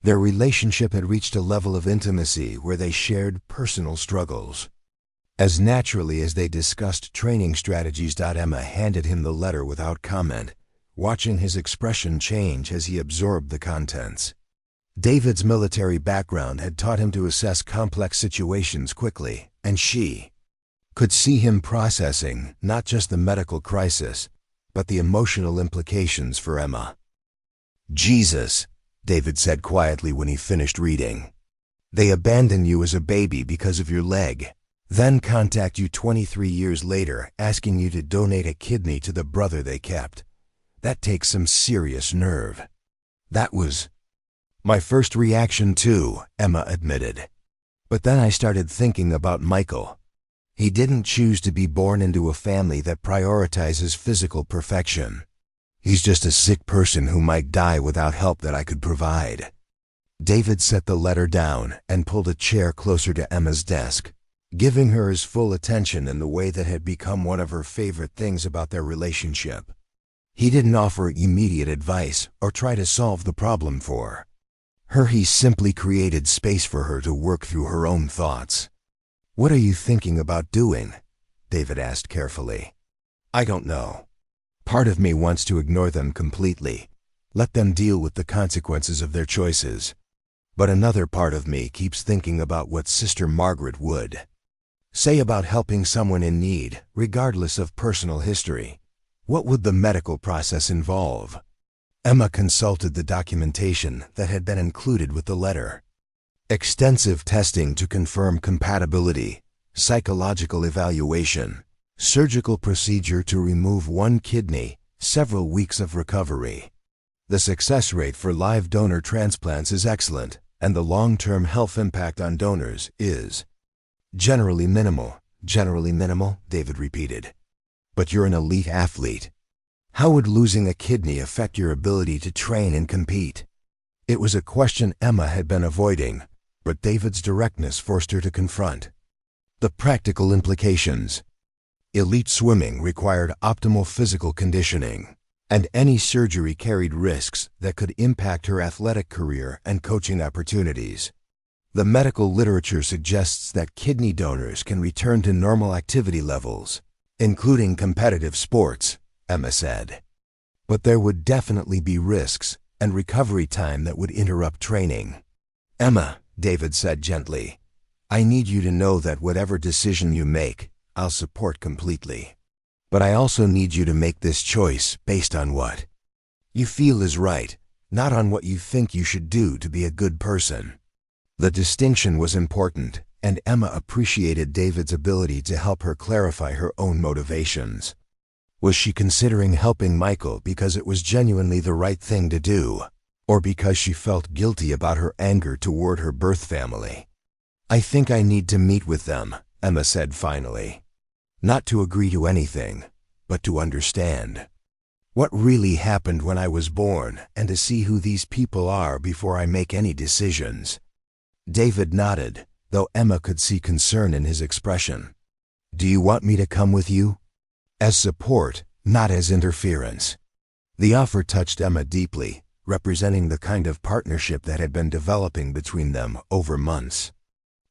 Their relationship had reached a level of intimacy where they shared personal struggles. As naturally as they discussed training strategies, Emma handed him the letter without comment, watching his expression change as he absorbed the contents. David's military background had taught him to assess complex situations quickly, and she could see him processing not just the medical crisis, but the emotional implications for Emma. "Jesus," David said quietly when he finished reading. "They abandon you as a baby because of your leg, then contact you 23 years later asking you to donate a kidney to the brother they kept. That takes some serious nerve." "That was my first reaction too," Emma admitted. "But then I started thinking about Michael. He didn't choose to be born into a family that prioritizes physical perfection. He's just a sick person who might die without help that I could provide." David set the letter down and pulled a chair closer to Emma's desk, giving her his full attention in the way that had become one of her favorite things about their relationship. He didn't offer immediate advice or try to solve the problem for her. He simply created space for her to work through her own thoughts. "What are you thinking about doing?" David asked carefully. "I don't know. Part of me wants to ignore them completely, let them deal with the consequences of their choices. But another part of me keeps thinking about what Sister Margaret would say about helping someone in need, regardless of personal history. What would the medical process involve?" Emma consulted the documentation that had been included with the letter. Extensive testing to confirm compatibility, psychological evaluation, surgical procedure to remove one kidney, several weeks of recovery. The success rate for live donor transplants is excellent, and the long-term health impact on donors is generally minimal. "Generally minimal," David repeated. "But you're an elite athlete. How would losing a kidney affect your ability to train and compete?" It was a question Emma had been avoiding, but David's directness forced her to confront the practical implications. Elite swimming required optimal physical conditioning, and any surgery carried risks that could impact her athletic career and coaching opportunities. The medical literature suggests that kidney donors can return to normal activity levels, including competitive sports, Emma said. But there would definitely be risks and recovery time that would interrupt training. "Emma," David said gently, "I need you to know that whatever decision you make, I'll support completely. But I also need you to make this choice based on what you feel is right, not on what you think you should do to be a good person." The distinction was important, and Emma appreciated David's ability to help her clarify her own motivations. Was she considering helping Michael because it was genuinely the right thing to do, or because she felt guilty about her anger toward her birth family? "I think I need to meet with them," Emma said finally. "Not to agree to anything, but to understand what really happened when I was born and to see who these people are before I make any decisions." David nodded, though Emma could see concern in his expression. "Do you want me to come with you?" "As support, not as interference." The offer touched Emma deeply, representing the kind of partnership that had been developing between them over months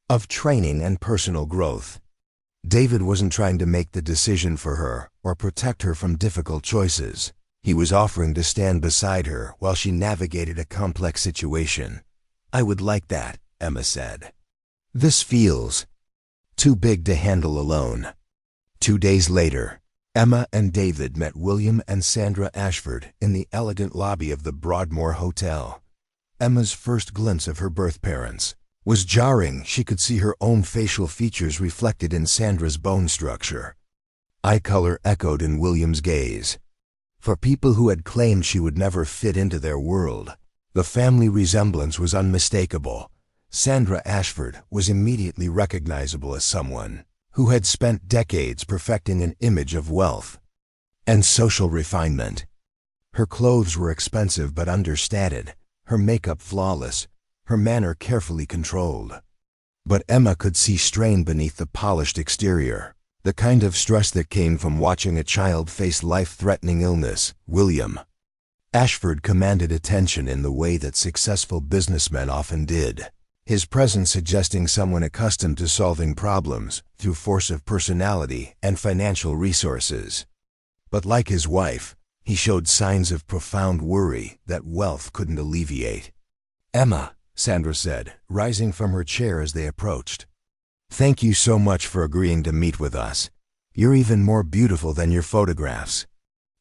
of training and personal growth. David wasn't trying to make the decision for her or protect her from difficult choices. He was offering to stand beside her while she navigated a complex situation. "I would like that," Emma said. "This feels too big to handle alone." 2 days later, Emma and David met William and Sandra Ashford in the elegant lobby of the Broadmoor Hotel. Emma's first glimpse of her birth parents was jarring. She could see her own facial features reflected in Sandra's bone structure. Eye color echoed in William's gaze. For people who had claimed she would never fit into their world, the family resemblance was unmistakable. Sandra Ashford was immediately recognizable as someone who had spent decades perfecting an image of wealth and social refinement. Her clothes were expensive but understated, her makeup flawless, her manner carefully controlled. But Emma could see strain beneath the polished exterior. The kind of stress that came from watching a child face life-threatening illness. William Ashford commanded attention in the way that successful businessmen often did, his presence suggesting someone accustomed to solving problems through force of personality and financial resources. But like his wife, he showed signs of profound worry that wealth couldn't alleviate. "Emma," Sandra said, rising from her chair as they approached. "Thank you so much for agreeing to meet with us. You're even more beautiful than your photographs."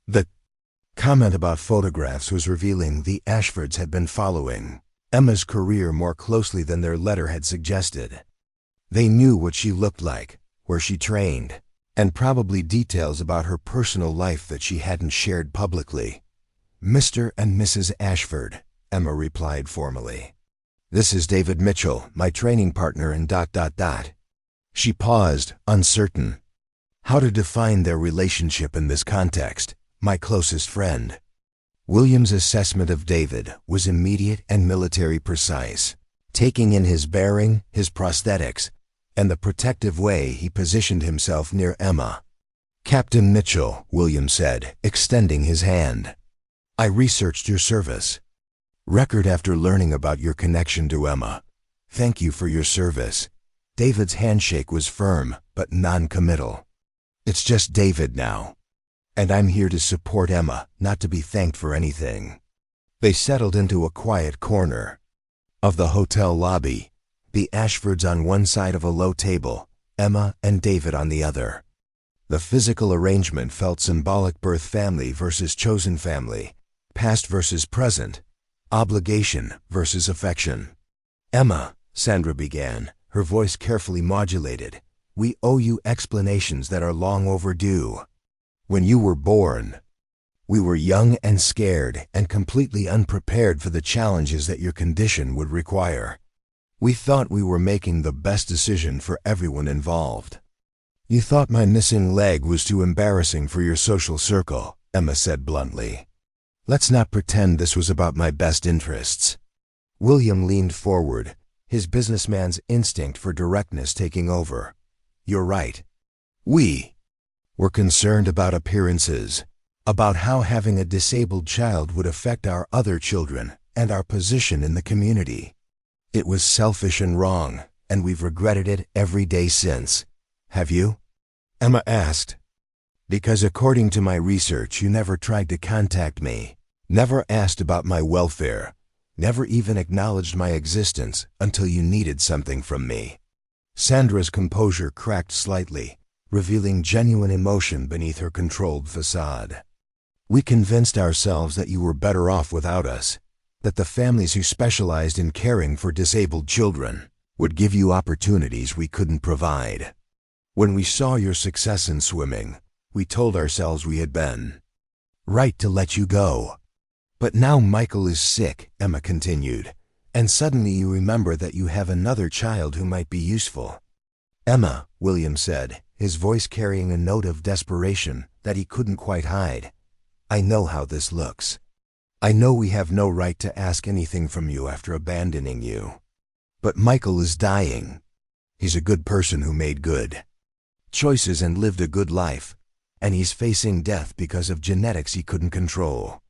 The comment about photographs was revealing. The Ashfords had been following Emma's career more closely than their letter had suggested. They knew what she looked like, where she trained, and probably details about her personal life that she hadn't shared publicly. "Mr. and Mrs. Ashford," Emma replied formally. "This is David Mitchell, my training partner in ... She paused, uncertain. How to define their relationship in this context. "My closest friend." William's assessment of David was immediate and military precise, taking in his bearing, his prosthetics, and the protective way he positioned himself near Emma. "Captain Mitchell," William said, extending his hand. "I researched your service record after learning about your connection to Emma. Thank you for your service." David's handshake was firm, but non-committal. "It's just David now. And I'm here to support Emma, not to be thanked for anything." They settled into a quiet corner of the hotel lobby, the Ashfords on one side of a low table, Emma and David on the other. The physical arrangement felt symbolic: birth family versus chosen family, past versus present, obligation versus affection. "Emma," Sandra began, her voice carefully modulated, "we owe you explanations that are long overdue. When you were born, we were young and scared and completely unprepared for the challenges that your condition would require. We thought we were making the best decision for everyone involved." "You thought my missing leg was too embarrassing for your social circle," Emma said bluntly. "Let's not pretend this was about my best interests." William leaned forward, his businessman's instinct for directness taking over. "You're right. We were concerned about appearances, about how having a disabled child would affect our other children and our position in the community. It was selfish and wrong, and we've regretted it every day since. Have you?" Emma asked. "Because according to my research, you never tried to contact me, never asked about my welfare, never even acknowledged my existence until you needed something from me." Sandra's composure cracked slightly, revealing genuine emotion beneath her controlled facade. "We convinced ourselves that you were better off without us, that the families who specialized in caring for disabled children would give you opportunities we couldn't provide. When we saw your success in swimming, we told ourselves we had been right to let you go. But now Michael is sick," Emma continued, "and suddenly you remember that you have another child who might be useful." "Emma," William said, his voice carrying a note of desperation that he couldn't quite hide, "I know how this looks. I know we have no right to ask anything from you after abandoning you. But Michael is dying. He's a good person who made good choices and lived a good life, and he's facing death because of genetics he couldn't control."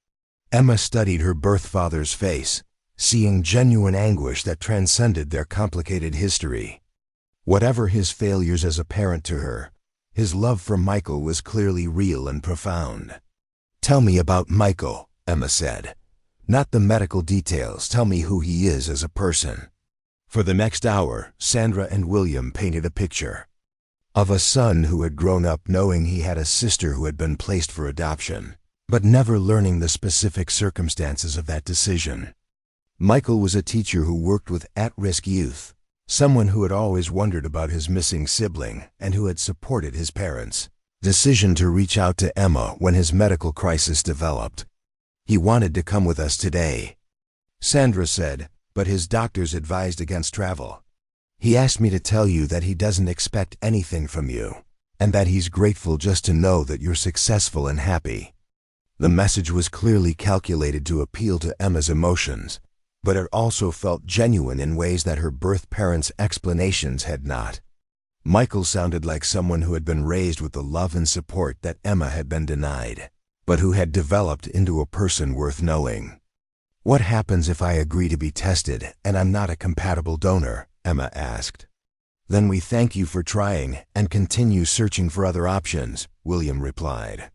Emma studied her birth father's face, seeing genuine anguish that transcended their complicated history. Whatever his failures as a parent to her, his love for Michael was clearly real and profound. "Tell me about Michael," Emma said. "Not the medical details, tell me who he is as a person." For the next hour, Sandra and William painted a picture of a son who had grown up knowing he had a sister who had been placed for adoption, but never learning the specific circumstances of that decision. Michael was a teacher who worked with at-risk youth, someone who had always wondered about his missing sibling and who had supported his parents' decision to reach out to Emma when his medical crisis developed. "He wanted to come with us today," Sandra said, "but his doctors advised against travel. He asked me to tell you that he doesn't expect anything from you, and that he's grateful just to know that you're successful and happy." The message was clearly calculated to appeal to Emma's emotions, but it also felt genuine in ways that her birth parents' explanations had not. Michael sounded like someone who had been raised with the love and support that Emma had been denied, but who had developed into a person worth knowing. "What happens if I agree to be tested and I'm not a compatible donor?" Emma asked. "Then we thank you for trying and continue searching for other options," William replied.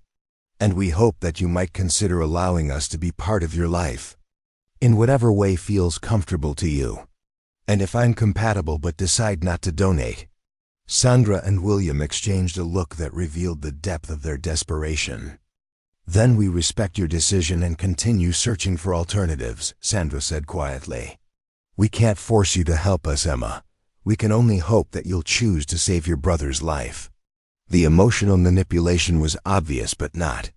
"And we hope that you might consider allowing us to be part of your life, in whatever way feels comfortable to you. And if I'm compatible but decide not to donate." Sandra and William exchanged a look that revealed the depth of their desperation. "Then we respect your decision and continue searching for alternatives," Sandra said quietly. "We can't force you to help us, Emma. We can only hope that you'll choose to save your brother's life." The emotional manipulation was obvious but not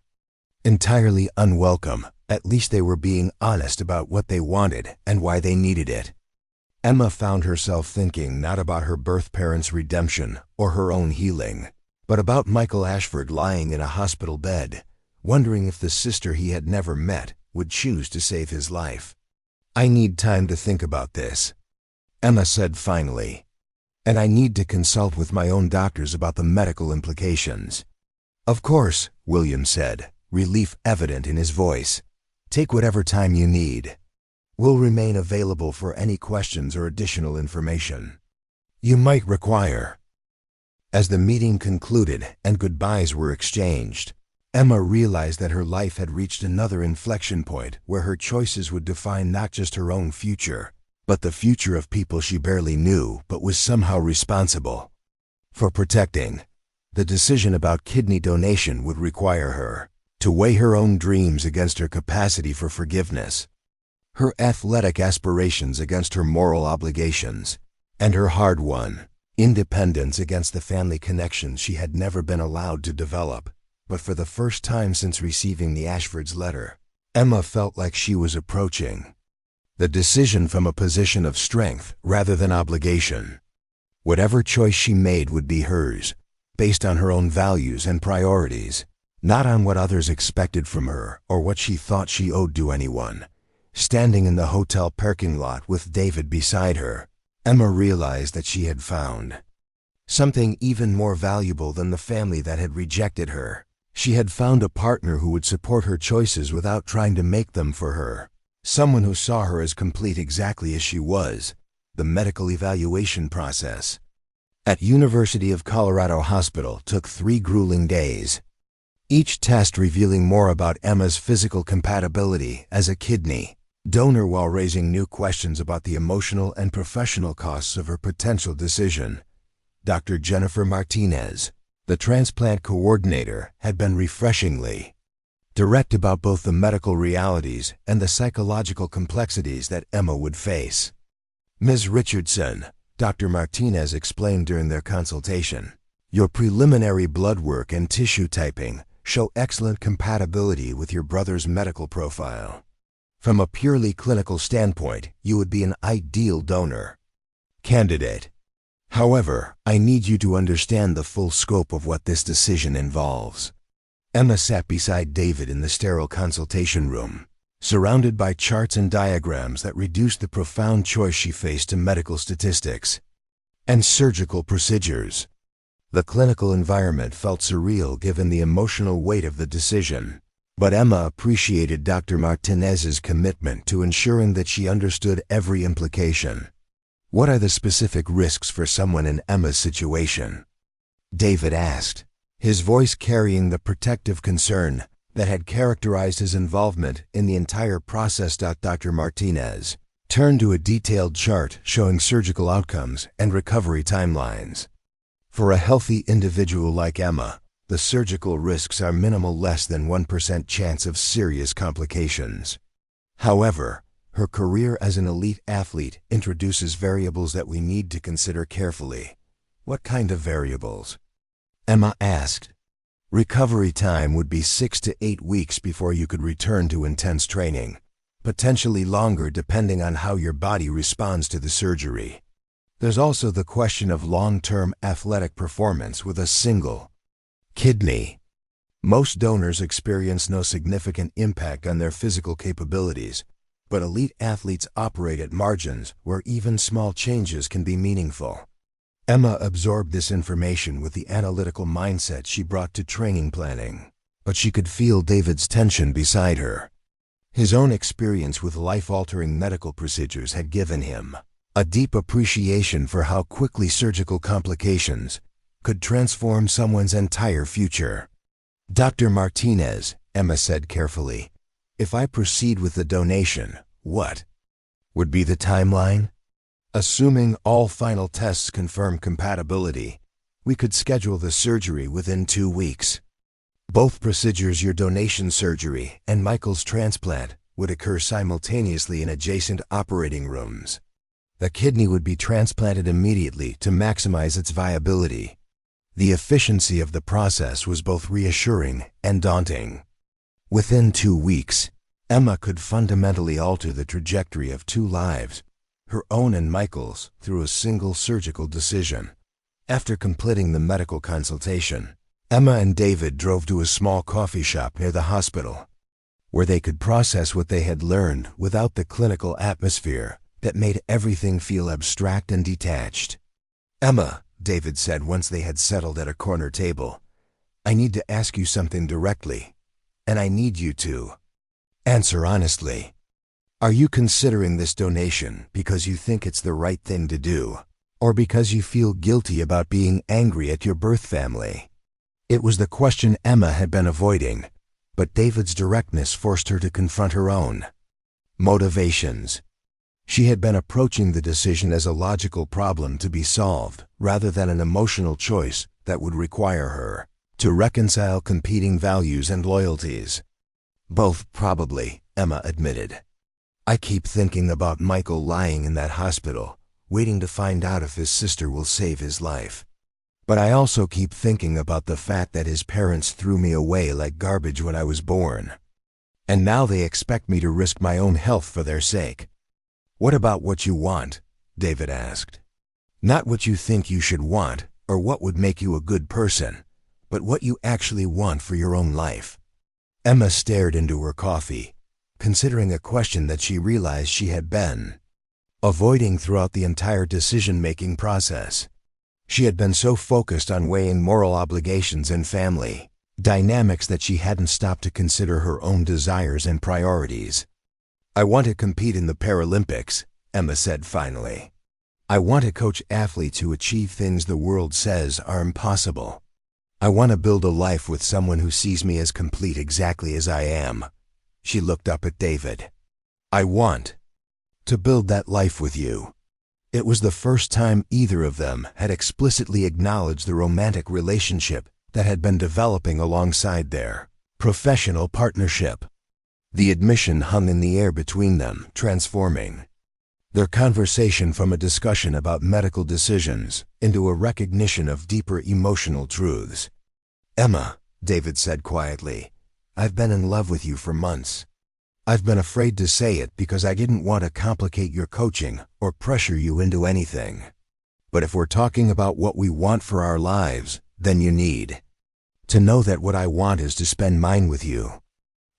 entirely unwelcome. At least they were being honest about what they wanted and why they needed it. Emma found herself thinking not about her birth parents' redemption or her own healing, but about Michael Ashford lying in a hospital bed, wondering if the sister he had never met would choose to save his life. "I need time to think about this," Emma said finally. "And I need to consult with my own doctors about the medical implications." "Of course," William said, relief evident in his voice. "Take whatever time you need. We'll remain available for any questions or additional information you might require." As the meeting concluded and goodbyes were exchanged, Emma realized that her life had reached another inflection point where her choices would define not just her own future, but the future of people she barely knew but was somehow responsible for protecting. The decision about kidney donation would require her to weigh her own dreams against her capacity for forgiveness, her athletic aspirations against her moral obligations, and her hard-won independence against the family connections she had never been allowed to develop. But for the first time since receiving the Ashford's letter, Emma felt like she was approaching the decision from a position of strength rather than obligation. Whatever choice she made would be hers, based on her own values and priorities, not on what others expected from her or what she thought she owed to anyone. Standing in the hotel parking lot with David beside her, Emma realized that she had found something even more valuable than the family that had rejected her. She had found a partner who would support her choices without trying to make them for her. Someone who saw her as complete exactly as she was. The medical evaluation process at University of Colorado Hospital took 3 grueling days, each test revealing more about Emma's physical compatibility as a kidney donor while raising new questions about the emotional and professional costs of her potential decision. Dr. Jennifer Martinez, the transplant coordinator, had been refreshingly direct about both the medical realities and the psychological complexities that Emma would face. "Ms. Richardson," Dr. Martinez explained during their consultation, "your preliminary blood work and tissue typing show excellent compatibility with your brother's medical profile. From a purely clinical standpoint, you would be an ideal donor candidate. However, I need you to understand the full scope of what this decision involves." Emma sat beside David in the sterile consultation room, surrounded by charts and diagrams that reduced the profound choice she faced to medical statistics and surgical procedures. The clinical environment felt surreal given the emotional weight of the decision, but Emma appreciated Dr. Martinez's commitment to ensuring that she understood every implication. "What are the specific risks for someone in Emma's situation?" David asked, his voice carrying the protective concern that had characterized his involvement in the entire process. Dr. Martinez turned to a detailed chart showing surgical outcomes and recovery timelines. "For a healthy individual like Emma, the surgical risks are minimal, less than 1% chance of serious complications. However, her career as an elite athlete introduces variables that we need to consider carefully." "What kind of variables?" Emma asked. "Recovery time would be 6 to 8 weeks before you could return to intense training, potentially longer depending on how your body responds to the surgery. There's also the question of long-term athletic performance with a single kidney. Most donors experience no significant impact on their physical capabilities, but elite athletes operate at margins where even small changes can be meaningful." Emma absorbed this information with the analytical mindset she brought to training planning, but she could feel David's tension beside her. His own experience with life-altering medical procedures had given him a deep appreciation for how quickly surgical complications could transform someone's entire future. "Dr. Martinez," Emma said carefully, "if I proceed with the donation, what would be the timeline?" "Assuming all final tests confirm compatibility, we could schedule the surgery within 2 weeks. Both procedures, your donation surgery and Michael's transplant, would occur simultaneously in adjacent operating rooms. The kidney would be transplanted immediately to maximize its viability." The efficiency of the process was both reassuring and daunting. Within 2 weeks, Emma could fundamentally alter the trajectory of 2 lives, her own and Michael's, through a single surgical decision. After completing the medical consultation, Emma and David drove to a small coffee shop near the hospital, where they could process what they had learned without the clinical atmosphere that made everything feel abstract and detached. "Emma," David said once they had settled at a corner table, "I need to ask you something directly, and I need you to answer honestly. Are you considering this donation because you think it's the right thing to do, or because you feel guilty about being angry at your birth family?" It was the question Emma had been avoiding, but David's directness forced her to confront her own motivations. She had been approaching the decision as a logical problem to be solved, rather than an emotional choice that would require her to reconcile competing values and loyalties. "Both, probably," Emma admitted. "I keep thinking about Michael lying in that hospital, waiting to find out if his sister will save his life. But I also keep thinking about the fact that his parents threw me away like garbage when I was born. And now they expect me to risk my own health for their sake." "What about what you want?" David asked. "Not what you think you should want, or what would make you a good person, but what you actually want for your own life." Emma stared into her coffee, considering a question that she realized she had been avoiding throughout the entire decision-making process. She had been so focused on weighing moral obligations and family dynamics that she hadn't stopped to consider her own desires and priorities. "I want to compete in the Paralympics," Emma said finally. "I want to coach athletes who achieve things the world says are impossible. I want to build a life with someone who sees me as complete exactly as I am." She looked up at David. "I want to build that life with you." It was the first time either of them had explicitly acknowledged the romantic relationship that had been developing alongside their professional partnership. The admission hung in the air between them, transforming their conversation from a discussion about medical decisions into a recognition of deeper emotional truths. "Emma," David said quietly, "I've been in love with you for months. I've been afraid to say it because I didn't want to complicate your coaching or pressure you into anything. But if we're talking about what we want for our lives, then you need to know that what I want is to spend mine with you."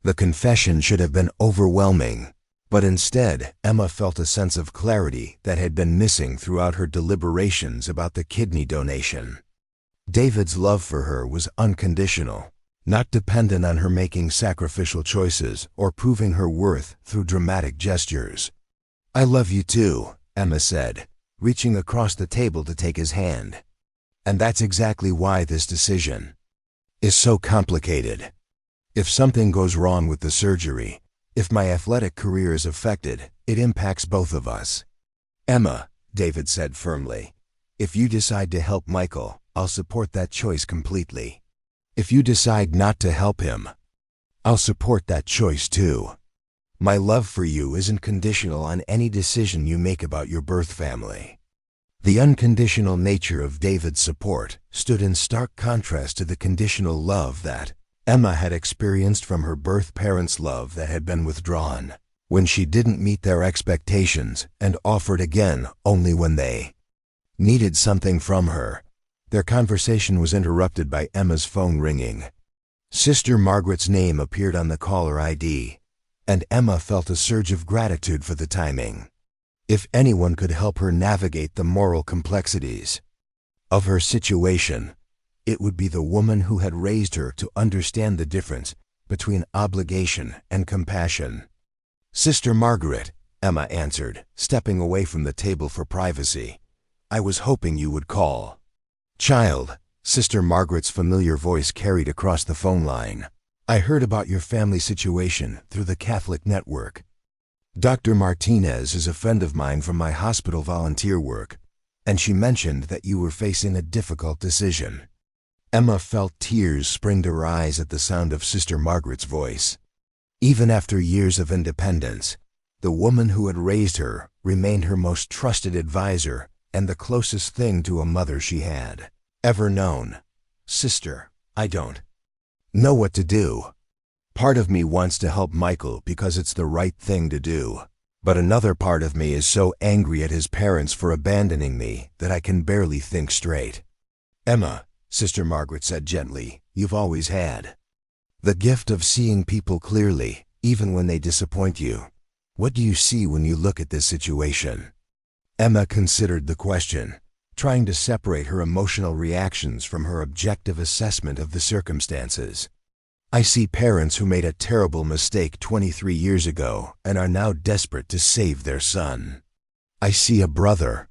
The confession should have been overwhelming, but instead, Emma felt a sense of clarity that had been missing throughout her deliberations about the kidney donation. David's love for her was unconditional, not dependent on her making sacrificial choices or proving her worth through dramatic gestures. "I love you too," Emma said, reaching across the table to take his hand. "And that's exactly why this decision is so complicated. If something goes wrong with the surgery, if my athletic career is affected, it impacts both of us." "Emma," David said firmly, "if you decide to help Michael, I'll support that choice completely. If you decide not to help him, I'll support that choice too. My love for you isn't conditional on any decision you make about your birth family." The unconditional nature of David's support stood in stark contrast to the conditional love that Emma had experienced from her birth parents' love that had been withdrawn when she didn't meet their expectations and offered again only when they needed something from her. Their conversation was interrupted by Emma's phone ringing. Sister Margaret's name appeared on the caller ID, and Emma felt a surge of gratitude for the timing. If anyone could help her navigate the moral complexities of her situation. It would be the woman who had raised her to understand the difference between obligation and compassion. "Sister Margaret," Emma answered, stepping away from the table for privacy. "I was hoping you would call." "Child," Sister Margaret's familiar voice carried across the phone line. "I heard about your family situation through the Catholic network. Dr. Martinez is a friend of mine from my hospital volunteer work, and she mentioned that you were facing a difficult decision." Emma felt tears spring to her eyes at the sound of Sister Margaret's voice. Even after years of independence, the woman who had raised her remained her most trusted advisor and the closest thing to a mother she had ever known. "Sister, I don't know what to do. Part of me wants to help Michael because it's the right thing to do, but another part of me is so angry at his parents for abandoning me that I can barely think straight." "Emma," Sister Margaret said gently, "you've always had the gift of seeing people clearly, even when they disappoint you. What do you see when you look at this situation?" Emma considered the question, trying to separate her emotional reactions from her objective assessment of the circumstances. "I see parents who made a terrible mistake 23 years ago and are now desperate to save their son. I see a brother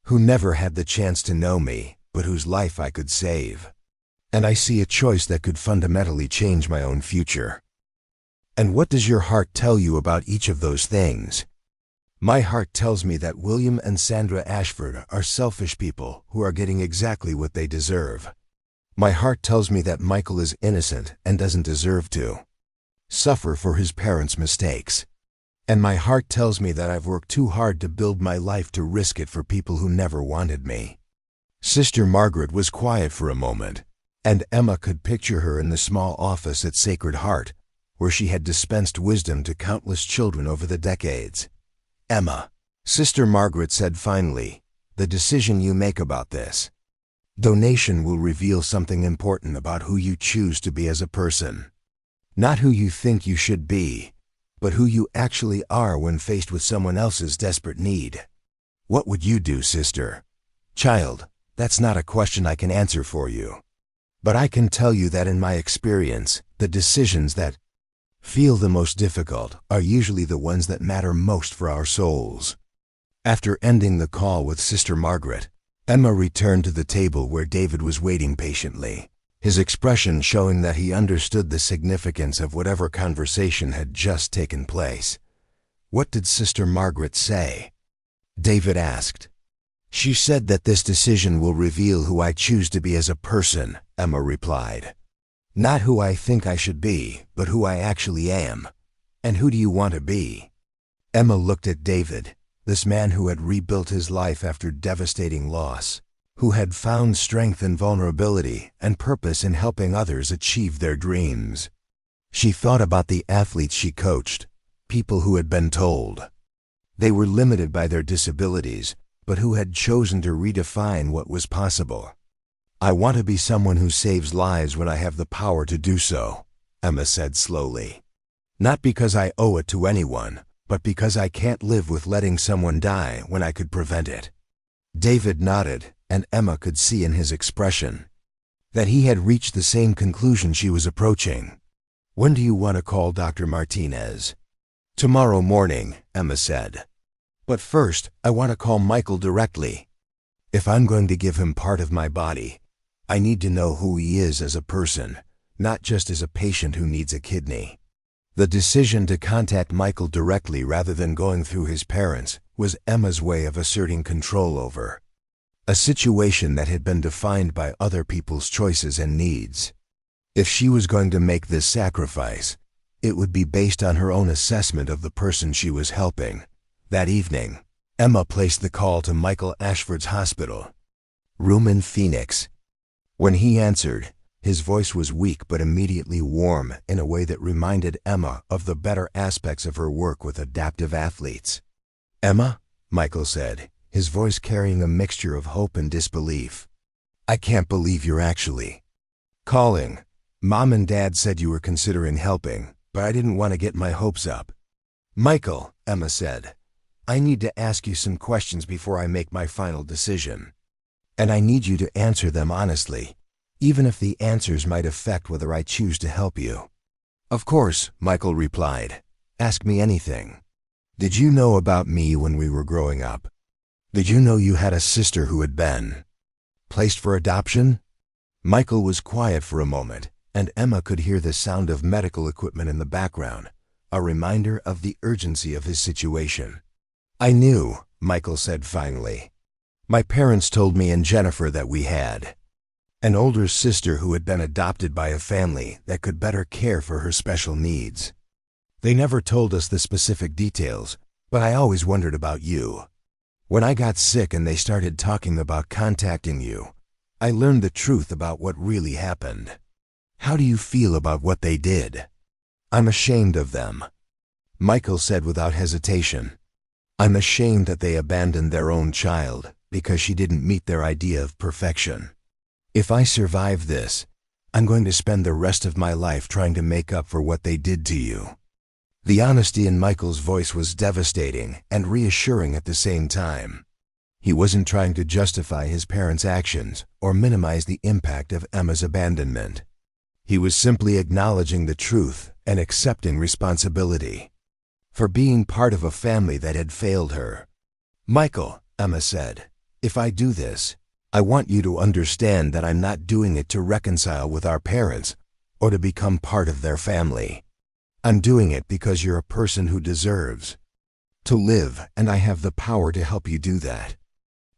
who never had the chance to know me, but whose life I could save. And I see a choice that could fundamentally change my own future." "And what does your heart tell you about each of those things?" "My heart tells me that William and Sandra Ashford are selfish people who are getting exactly what they deserve. My heart tells me that Michael is innocent and doesn't deserve to suffer for his parents' mistakes. And my heart tells me that I've worked too hard to build my life to risk it for people who never wanted me." Sister Margaret was quiet for a moment, and Emma could picture her in the small office at Sacred Heart, where she had dispensed wisdom to countless children over the decades. "Emma," Sister Margaret said finally, "the decision you make about this donation will reveal something important about who you choose to be as a person. Not who you think you should be, but who you actually are when faced with someone else's desperate need. What would you do, sister?" "Child, that's not a question I can answer for you. But I can tell you that in my experience, the decisions that feel the most difficult are usually the ones that matter most for our souls." After ending the call with Sister Margaret, Emma returned to the table where David was waiting patiently, his expression showing that he understood the significance of whatever conversation had just taken place. "What did Sister Margaret say?" David asked. "She said that this decision will reveal who I choose to be as a person," Emma replied. "Not who I think I should be, but who I actually am. And who do you want to be?" Emma looked at David, this man who had rebuilt his life after devastating loss, who had found strength in vulnerability and purpose in helping others achieve their dreams. She thought about the athletes she coached, people who had been told they were limited by their disabilities, but who had chosen to redefine what was possible. "I want to be someone who saves lives when I have the power to do so," Emma said slowly. "Not because I owe it to anyone, but because I can't live with letting someone die when I could prevent it." David nodded, and Emma could see in his expression that he had reached the same conclusion she was approaching. "When do you want to call Dr. Martinez?" "Tomorrow morning," Emma said. "But first, I want to call Michael directly. If I'm going to give him part of my body, I need to know who he is as a person, not just as a patient who needs a kidney." The decision to contact Michael directly rather than going through his parents was Emma's way of asserting control over a situation that had been defined by other people's choices and needs. If she was going to make this sacrifice, it would be based on her own assessment of the person she was helping. That evening, Emma placed the call to Michael Ashford's hospital room in Phoenix. When he answered, his voice was weak but immediately warm in a way that reminded Emma of the better aspects of her work with adaptive athletes. "Emma," Michael said, his voice carrying a mixture of hope and disbelief, "I can't believe you're actually calling. Mom and Dad said you were considering helping, but I didn't want to get my hopes up." "Michael," Emma said, "I need to ask you some questions before I make my final decision." And I need you to answer them honestly, even if the answers might affect whether I choose to help you." "Of course," Michael replied. "Ask me anything." "Did you know about me when we were growing up? Did you know you had a sister who had been placed for adoption?" Michael was quiet for a moment, and Emma could hear the sound of medical equipment in the background, a reminder of the urgency of his situation. "I knew," Michael said finally. "My parents told me and Jennifer that we had an older sister who had been adopted by a family that could better care for her special needs. They never told us the specific details, but I always wondered about you. When I got sick and they started talking about contacting you, I learned the truth about what really happened. How do you feel about what they did?" "I'm ashamed of them," Michael said without hesitation. "I'm ashamed that they abandoned their own child because she didn't meet their idea of perfection. If I survive this, I'm going to spend the rest of my life trying to make up for what they did to you." The honesty in Michael's voice was devastating and reassuring at the same time. He wasn't trying to justify his parents' actions or minimize the impact of Emma's abandonment. He was simply acknowledging the truth and accepting responsibility for being part of a family that had failed her. "Michael," Emma said, "if I do this, I want you to understand that I'm not doing it to reconcile with our parents or to become part of their family. I'm doing it because you're a person who deserves to live, and I have the power to help you do that."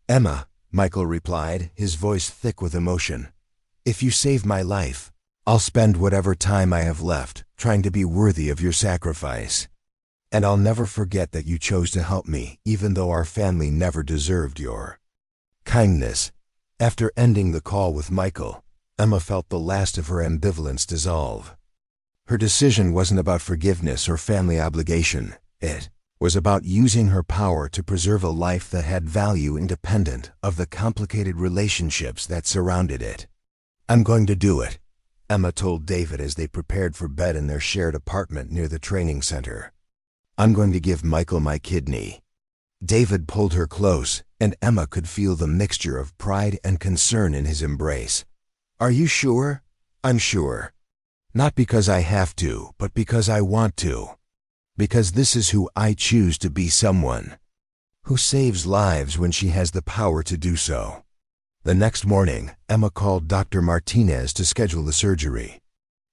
"Emma," Michael replied, his voice thick with emotion, "if you save my life, I'll spend whatever time I have left trying to be worthy of your sacrifice. And I'll never forget that you chose to help me, even though our family never deserved your kindness." After ending the call with Michael, Emma felt the last of her ambivalence dissolve. Her decision wasn't about forgiveness or family obligation. It was about using her power to preserve a life that had value independent of the complicated relationships that surrounded it. "I'm going to do it," Emma told David as they prepared for bed in their shared apartment near the training center. "I'm going to give Michael my kidney." David pulled her close, and Emma could feel the mixture of pride and concern in his embrace. "Are you sure?" "I'm sure. Not because I have to, but because I want to. Because this is who I choose to be, someone who saves lives when she has the power to do so." The next morning, Emma called Dr. Martinez to schedule the surgery.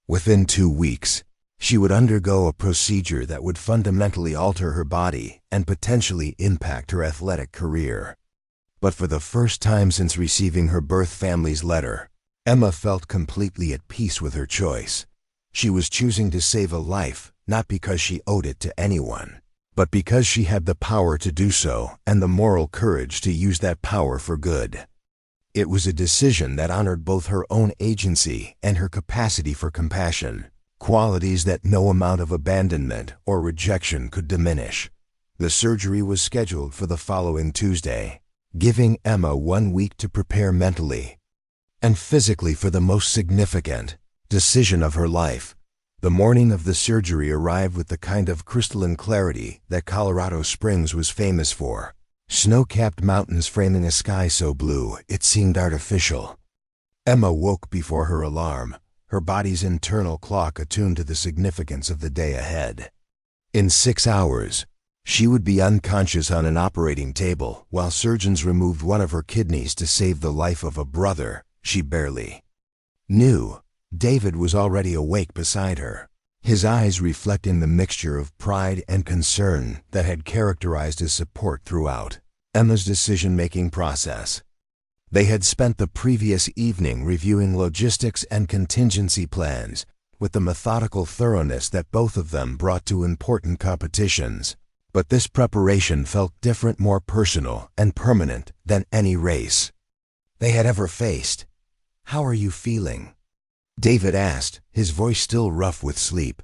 Within 2 weeks, she would undergo a procedure that would fundamentally alter her body and potentially impact her athletic career. But for the first time since receiving her birth family's letter, Emma felt completely at peace with her choice. She was choosing to save a life, not because she owed it to anyone, but because she had the power to do so and the moral courage to use that power for good. It was a decision that honored both her own agency and her capacity for compassion, qualities that no amount of abandonment or rejection could diminish. The surgery was scheduled for the following Tuesday, giving Emma 1 week to prepare mentally and physically for the most significant decision of her life. The morning of the surgery arrived with the kind of crystalline clarity that Colorado Springs was famous for, snow-capped mountains framing a sky so blue it seemed artificial. Emma woke before her alarm, her body's internal clock attuned to the significance of the day ahead. In 6 hours, she would be unconscious on an operating table while surgeons removed one of her kidneys to save the life of a brother she barely knew. David was already awake beside her, his eyes reflecting the mixture of pride and concern that had characterized his support throughout Emma's decision-making process. They had spent the previous evening reviewing logistics and contingency plans with the methodical thoroughness that both of them brought to important competitions. But this preparation felt different, more personal and permanent than any race they had ever faced. "How are you feeling?" David asked, his voice still rough with sleep.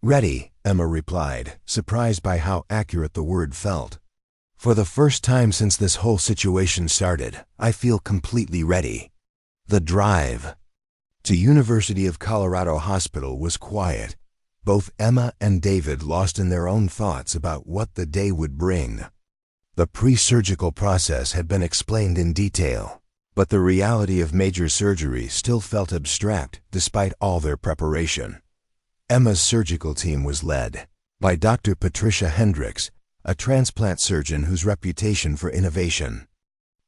"Ready," Emma replied, surprised by how accurate the word felt. "For the first time since this whole situation started, I feel completely ready." The drive to University of Colorado Hospital was quiet, both Emma and David lost in their own thoughts about what the day would bring. The pre-surgical process had been explained in detail, But the reality of major surgery still felt abstract despite all their preparation. Emma's surgical team was led by Dr. Patricia Hendricks, a transplant surgeon whose reputation for innovation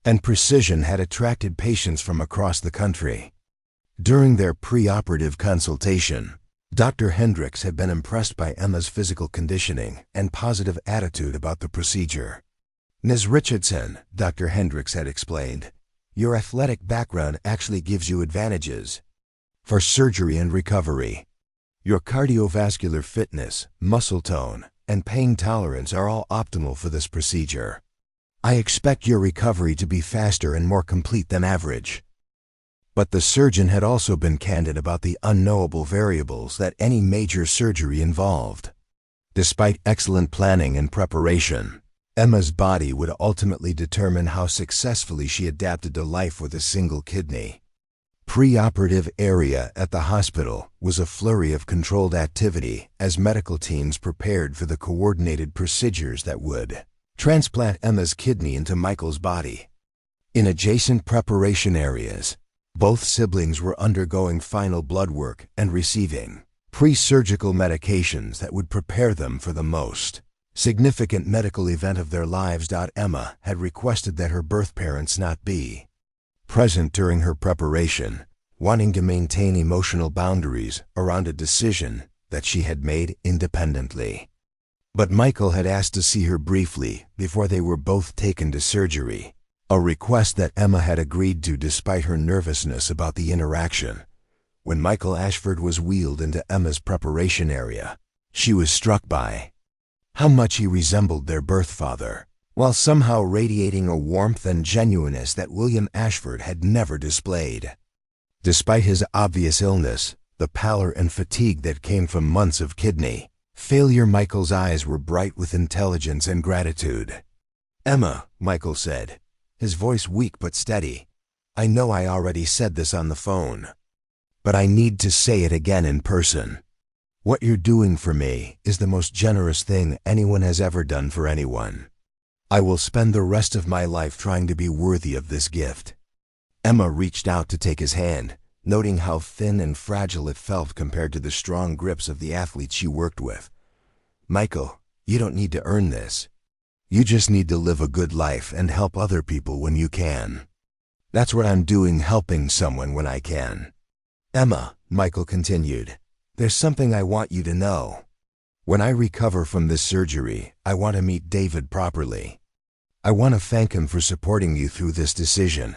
and precision had attracted patients from across the country. During their pre-operative consultation, Dr. Hendricks had been impressed by Emma's physical conditioning and positive attitude about the procedure. "Ms. Richardson," Dr. Hendricks had explained, "your athletic background actually gives you advantages for surgery and recovery. Your cardiovascular fitness, muscle tone, and pain tolerance are all optimal for this procedure. I expect your recovery to be faster and more complete than average." But the surgeon had also been candid about the unknowable variables that any major surgery involved. Despite excellent planning and preparation, Emma's body would ultimately determine how successfully she adapted to life with a single kidney. Pre-operative area at the hospital was a flurry of controlled activity as medical teams prepared for the coordinated procedures that would transplant Emma's kidney into Michael's body. In adjacent preparation areas, both siblings were undergoing final blood work and receiving pre-surgical medications that would prepare them for the most significant medical event of their lives. Emma had requested that her birth parents not be present during her preparation, wanting to maintain emotional boundaries around a decision that she had made independently. But Michael had asked to see her briefly before they were both taken to surgery, a request that Emma had agreed to despite her nervousness about the interaction. When Michael Ashford was wheeled into Emma's preparation area, she was struck by how much he resembled their birth father, while somehow radiating a warmth and genuineness that William Ashford had never displayed. Despite his obvious illness, the pallor and fatigue that came from months of kidney failure, Michael's eyes were bright with intelligence and gratitude. "Emma," Michael said, his voice weak but steady, "I know I already said this on the phone, but I need to say it again in person. What you're doing for me is the most generous thing anyone has ever done for anyone. I will spend the rest of my life trying to be worthy of this gift." Emma reached out to take his hand, noting how thin and fragile it felt compared to the strong grips of the athletes she worked with. "Michael, you don't need to earn this. You just need to live a good life and help other people when you can. That's what I'm doing, helping someone when I can." "Emma," Michael continued, "there's something I want you to know. When I recover from this surgery, I want to meet David properly. I want to thank him for supporting you through this decision,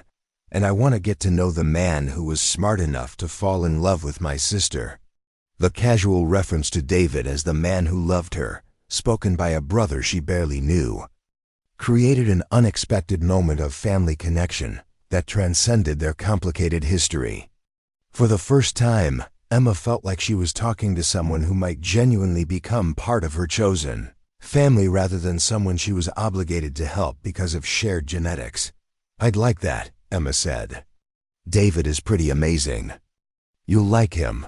and I want to get to know the man who was smart enough to fall in love with my sister." The casual reference to David as the man who loved her, spoken by a brother she barely knew, created an unexpected moment of family connection that transcended their complicated history. For the first time, Emma felt like she was talking to someone who might genuinely become part of her chosen family rather than someone she was obligated to help because of shared genetics. "I'd like that," Emma said. "David is pretty amazing. You'll like him.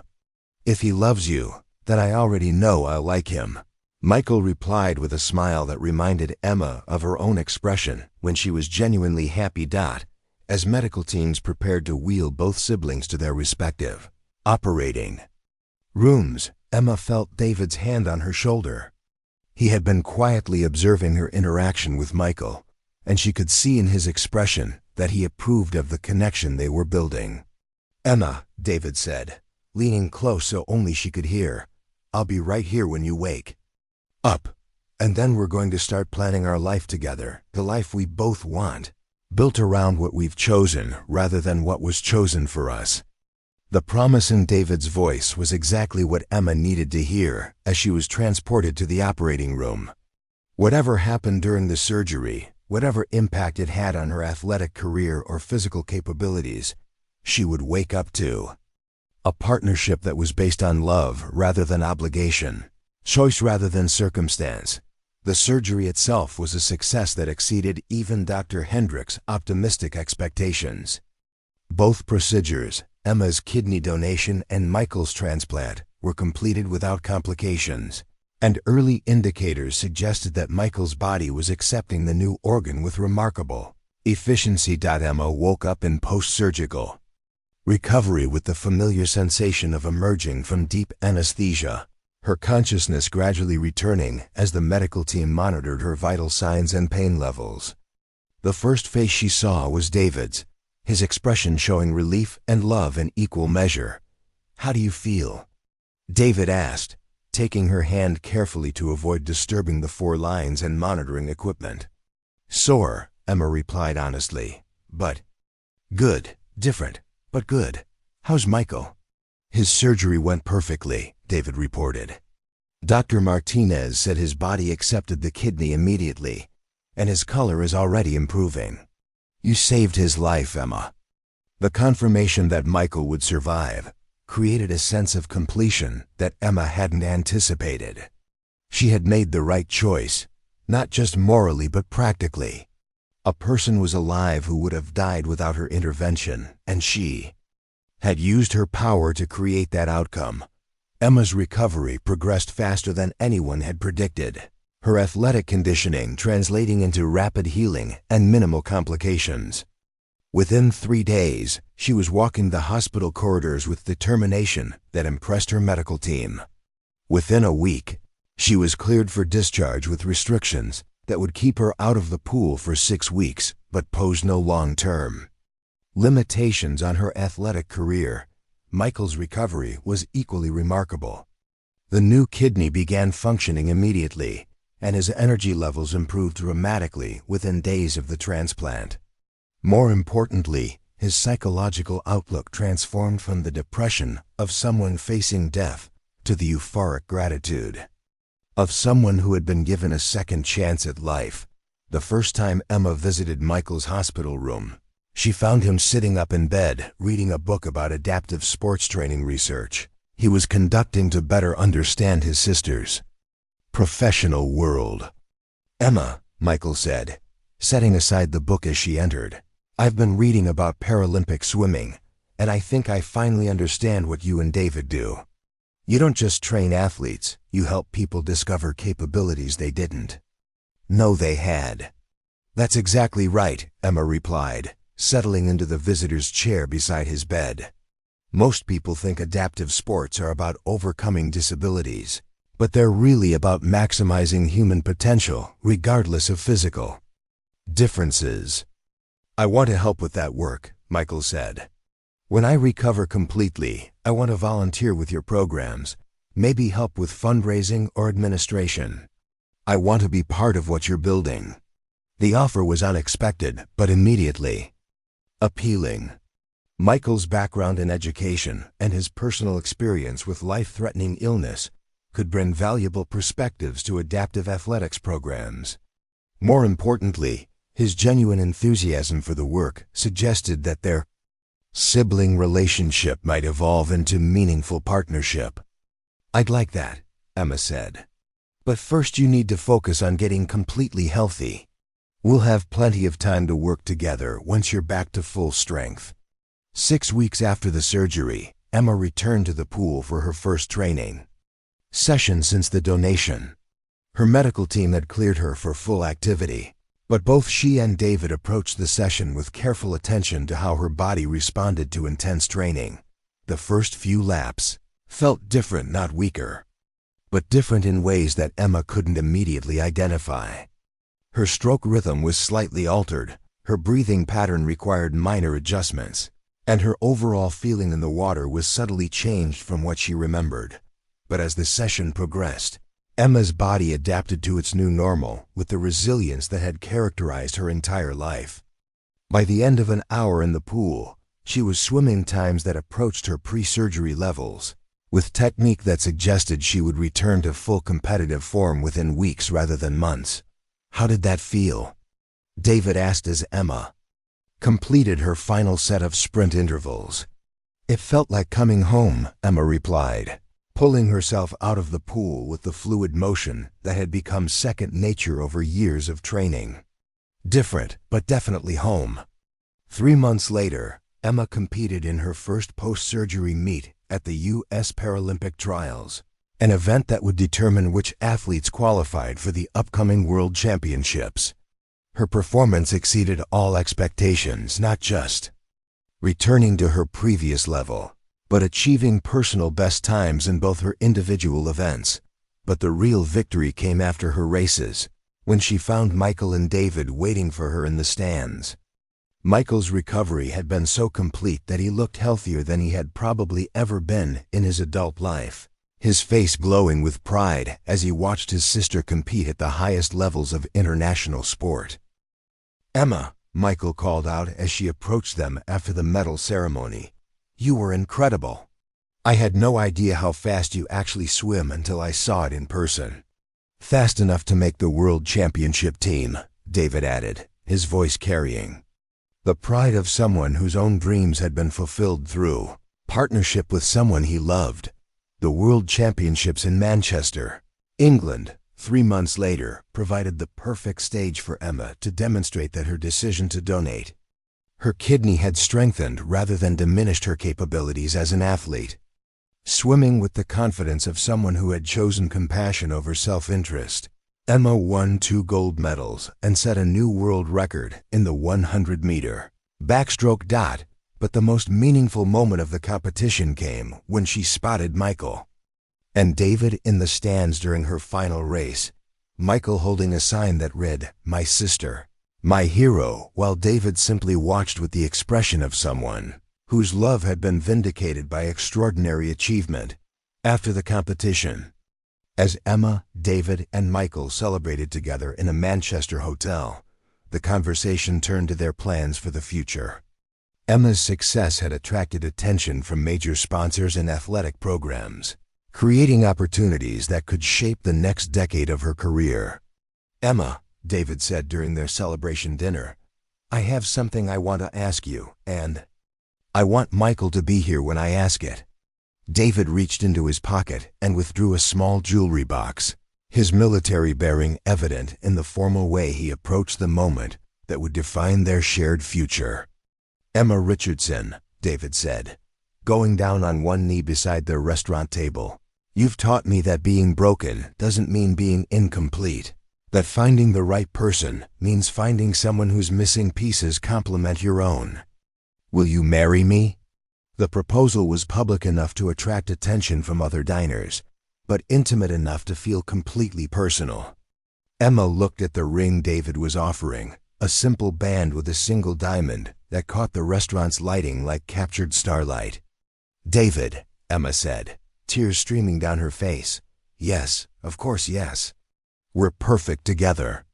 If he loves you, then I already know I'll like him." Michael replied with a smile that reminded Emma of her own expression when she was genuinely happy. As medical teams prepared to wheel both siblings to their respective operating rooms, Emma felt David's hand on her shoulder. He had been quietly observing her interaction with Michael, and she could see in his expression that he approved of the connection they were building. "Emma," David said, leaning close so only she could hear, "I'll be right here when you wake up, and then we're going to start planning our life together, the life we both want, built around what we've chosen rather than what was chosen for us." The promise in David's voice was exactly what Emma needed to hear as she was transported to the operating room. Whatever happened during the surgery, whatever impact it had on her athletic career or physical capabilities, she would wake up to a partnership that was based on love rather than obligation, choice rather than circumstance. The surgery itself was a success that exceeded even Dr. Hendricks' optimistic expectations. Both procedures, Emma's kidney donation and Michael's transplant, were completed without complications, and early indicators suggested that Michael's body was accepting the new organ with remarkable Efficiency. Emma woke up in post-surgical recovery with the familiar sensation of emerging from deep anesthesia, her consciousness gradually returning as the medical team monitored her vital signs and pain levels. The first face she saw was David's, his expression showing relief and love in equal measure. "How do you feel?" David asked, taking her hand carefully to avoid disturbing the 4 lines and monitoring equipment. "Sore," Emma replied honestly, "but good. Different, but good. How's Michael?" "His surgery went perfectly," David reported. "Dr. Martinez said his body accepted the kidney immediately, and his color is already improving." "You saved his life, Emma." The confirmation that Michael would survive created a sense of completion that Emma hadn't anticipated. She had made the right choice, not just morally but practically. A person was alive who would have died without her intervention, and she had used her power to create that outcome. Emma's recovery progressed faster than anyone had predicted, her athletic conditioning translating into rapid healing and minimal complications. Within 3 days, she was walking the hospital corridors with determination that impressed her medical team. Within a week, she was cleared for discharge with restrictions that would keep her out of the pool for 6 weeks, but pose no long-term limitations on her athletic career. Michael's recovery was equally remarkable. The new kidney began functioning immediately, and his energy levels improved dramatically within days of the transplant. More importantly, his psychological outlook transformed from the depression of someone facing death to the euphoric gratitude of someone who had been given a second chance at life. The first time Emma visited Michael's hospital room, she found him sitting up in bed, reading a book about adaptive sports training research he was conducting to better understand his sister's professional world. "Emma," Michael said, setting aside the book as she entered, "I've been reading about Paralympic swimming, and I think I finally understand what you and David do. You don't just train athletes, you help people discover capabilities they didn't know they had." "That's exactly right," Emma replied, settling into the visitor's chair beside his bed. "Most people think adaptive sports are about overcoming disabilities, but they're really about maximizing human potential, regardless of physical differences." "I want to help with that work," Michael said. "When I recover completely, I want to volunteer with your programs, maybe help with fundraising or administration. I want to be part of what you're building." The offer was unexpected, but immediately appealing. Michael's background in education and his personal experience with life-threatening illness could bring valuable perspectives to adaptive athletics programs. More importantly, his genuine enthusiasm for the work suggested that their sibling relationship might evolve into meaningful partnership. "I'd like that," Emma said. "But first you need to focus on getting completely healthy. We'll have plenty of time to work together once you're back to full strength." 6 weeks after the surgery, Emma returned to the pool for her first training session since the donation. Her medical team had cleared her for full activity, but both she and David approached the session with careful attention to how her body responded to intense training. The first few laps felt different, not weaker, but different in ways that Emma couldn't immediately identify. Her stroke rhythm was slightly altered, her breathing pattern required minor adjustments, and her overall feeling in the water was subtly changed from what she remembered. But as the session progressed, Emma's body adapted to its new normal with the resilience that had characterized her entire life. By the end of an hour in the pool, she was swimming times that approached her pre-surgery levels, with technique that suggested she would return to full competitive form within weeks rather than months. "How did that feel?" David asked as Emma completed her final set of sprint intervals. "It felt like coming home," Emma replied, pulling herself out of the pool with the fluid motion that had become second nature over years of training. "Different, but definitely home." 3 months later, Emma competed in her first post-surgery meet at the U.S. Paralympic Trials, an event that would determine which athletes qualified for the upcoming World Championships. Her performance exceeded all expectations, not just returning to her previous level, but achieving personal best times in both her individual events. But the real victory came after her races, when she found Michael and David waiting for her in the stands. Michael's recovery had been so complete that he looked healthier than he had probably ever been in his adult life, his face glowing with pride as he watched his sister compete at the highest levels of international sport. "Emma," Michael called out as she approached them after the medal ceremony, "you were incredible. I had no idea how fast you actually swim until I saw it in person." "Fast enough to make the World Championship team," David added, his voice carrying the pride of someone whose own dreams had been fulfilled through partnership with someone he loved. The World Championships in Manchester, England, 3 months later, provided the perfect stage for Emma to demonstrate that her decision to donate her kidney had strengthened rather than diminished her capabilities as an athlete. Swimming with the confidence of someone who had chosen compassion over self-interest, Emma won 2 gold medals and set a new world record in the 100-meter backstroke dot. But the most meaningful moment of the competition came when she spotted Michael and David in the stands during her final race, Michael holding a sign that read, "My sister, my hero," while David simply watched with the expression of someone whose love had been vindicated by extraordinary achievement. After the competition, as Emma, David, and Michael celebrated together in a Manchester hotel, the conversation turned to their plans for the future. Emma's success had attracted attention from major sponsors and athletic programs, creating opportunities that could shape the next decade of her career. "Emma," David said during their celebration dinner, "I have something I want to ask you, and I want Michael to be here when I ask it." David reached into his pocket and withdrew a small jewelry box, his military bearing evident in the formal way he approached the moment that would define their shared future. "Emma Richardson," David said, going down on one knee beside their restaurant table, "you've taught me that being broken doesn't mean being incomplete, that finding the right person means finding someone whose missing pieces complement your own. Will you marry me?" The proposal was public enough to attract attention from other diners, but intimate enough to feel completely personal. Emma looked at the ring David was offering, a simple band with a single diamond that caught the restaurant's lighting like captured starlight. "David," Emma said, tears streaming down her face, "Yes, of course yes. We're perfect together."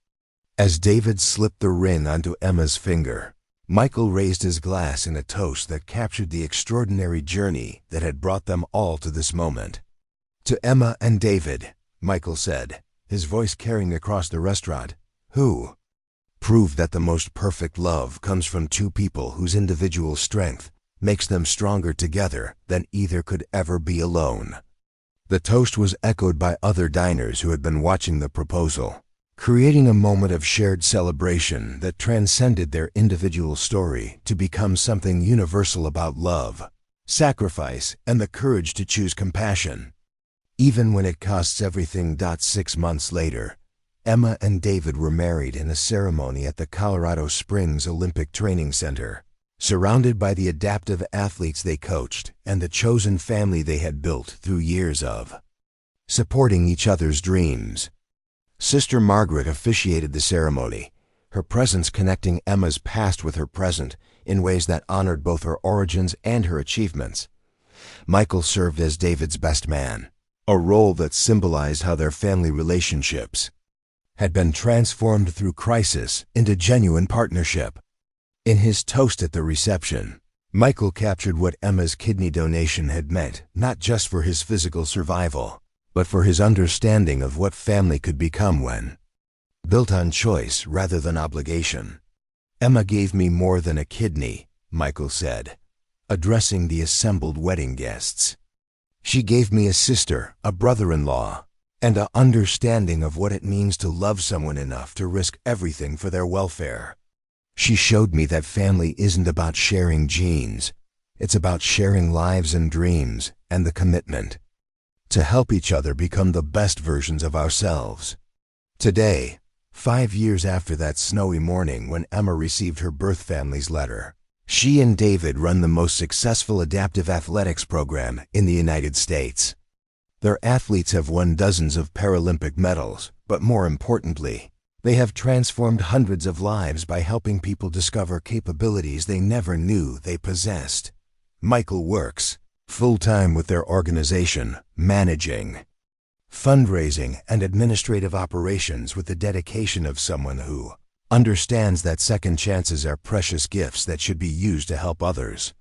As David slipped the ring onto Emma's finger, Michael raised his glass in a toast that captured the extraordinary journey that had brought them all to this moment. "To Emma and David," Michael said, his voice carrying across the restaurant, "who prove that the most perfect love comes from 2 people whose individual strength makes them stronger together than either could ever be alone." The toast was echoed by other diners who had been watching the proposal, creating a moment of shared celebration that transcended their individual story to become something universal about love, sacrifice, and the courage to choose compassion, even when it costs everything. 6 months later, Emma and David were married in a ceremony at the Colorado Springs Olympic Training Center, surrounded by the adaptive athletes they coached and the chosen family they had built through years of supporting each other's dreams. Sister Margaret officiated the ceremony, her presence connecting Emma's past with her present in ways that honored both her origins and her achievements. Michael served as David's best man, a role that symbolized how their family relationships had been transformed through crisis into genuine partnership. In his toast at the reception, Michael captured what Emma's kidney donation had meant, not just for his physical survival, but for his understanding of what family could become when built on choice rather than obligation. "Emma gave me more than a kidney," Michael said, addressing the assembled wedding guests. "She gave me a sister, a brother-in-law, and an understanding of what it means to love someone enough to risk everything for their welfare. She showed me that family isn't about sharing genes. It's about sharing lives and dreams and the commitment to help each other become the best versions of ourselves." Today, 5 years after that snowy morning when Emma received her birth family's letter, she and David run the most successful adaptive athletics program in the United States. Their athletes have won dozens of Paralympic medals, but more importantly, they have transformed hundreds of lives by helping people discover capabilities they never knew they possessed. Michael works full-time with their organization, managing fundraising and administrative operations with the dedication of someone who understands that second chances are precious gifts that should be used to help others.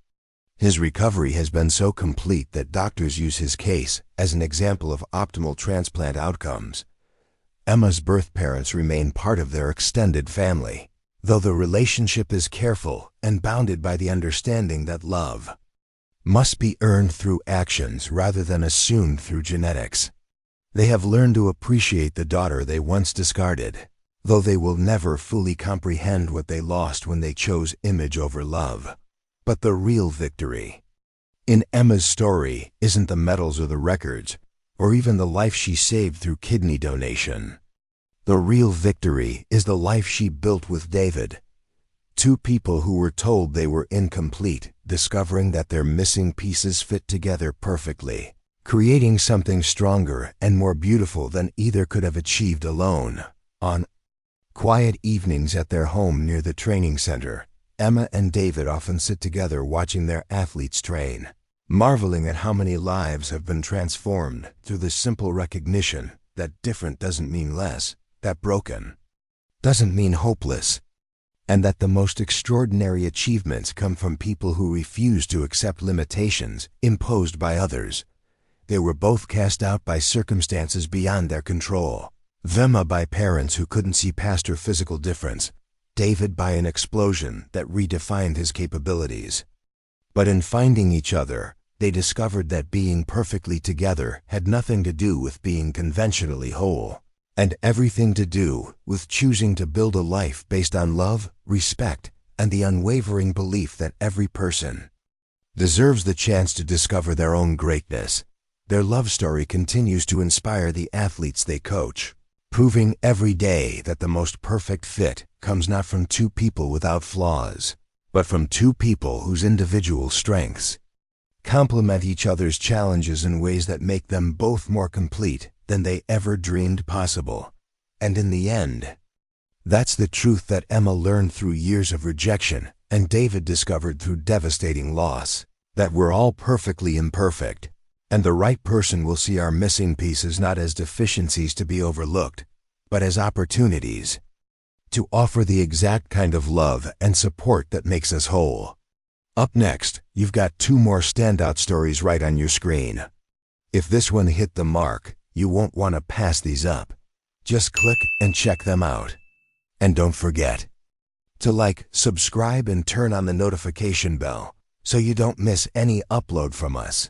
His recovery has been so complete that doctors use his case as an example of optimal transplant outcomes. Emma's birth parents remain part of their extended family, though the relationship is careful and bounded by the understanding that love must be earned through actions rather than assumed through genetics. They have learned to appreciate the daughter they once discarded, though they will never fully comprehend what they lost when they chose image over love. But the real victory in Emma's story isn't the medals or the records, or even the life she saved through kidney donation. The real victory is the life she built with David. Two people who were told they were incomplete, discovering that their missing pieces fit together perfectly, creating something stronger and more beautiful than either could have achieved alone. On quiet evenings at their home near the training center, Emma and David often sit together watching their athletes train, marveling at how many lives have been transformed through the simple recognition that different doesn't mean less, that broken doesn't mean hopeless, and that the most extraordinary achievements come from people who refuse to accept limitations imposed by others. They were both cast out by circumstances beyond their control. Emma by parents who couldn't see past her physical difference, David by an explosion that redefined his capabilities. But in finding each other, they discovered that being perfectly together had nothing to do with being conventionally whole, and everything to do with choosing to build a life based on love, respect, and the unwavering belief that every person deserves the chance to discover their own greatness. Their love story continues to inspire the athletes they coach, proving every day that the most perfect fit comes not from two people without flaws, but from two people whose individual strengths complement each other's challenges in ways that make them both more complete than they ever dreamed possible. And in the end, that's the truth that Emma learned through years of rejection and David discovered through devastating loss, that we're all perfectly imperfect, and the right person will see our missing pieces not as deficiencies to be overlooked, but as opportunities to offer the exact kind of love and support that makes us whole. Up next, you've got two more standout stories right on your screen. If this one hit the mark, you won't want to pass these up. Just click and check them out. And don't forget to like, subscribe, and turn on the notification bell so you don't miss any upload from us.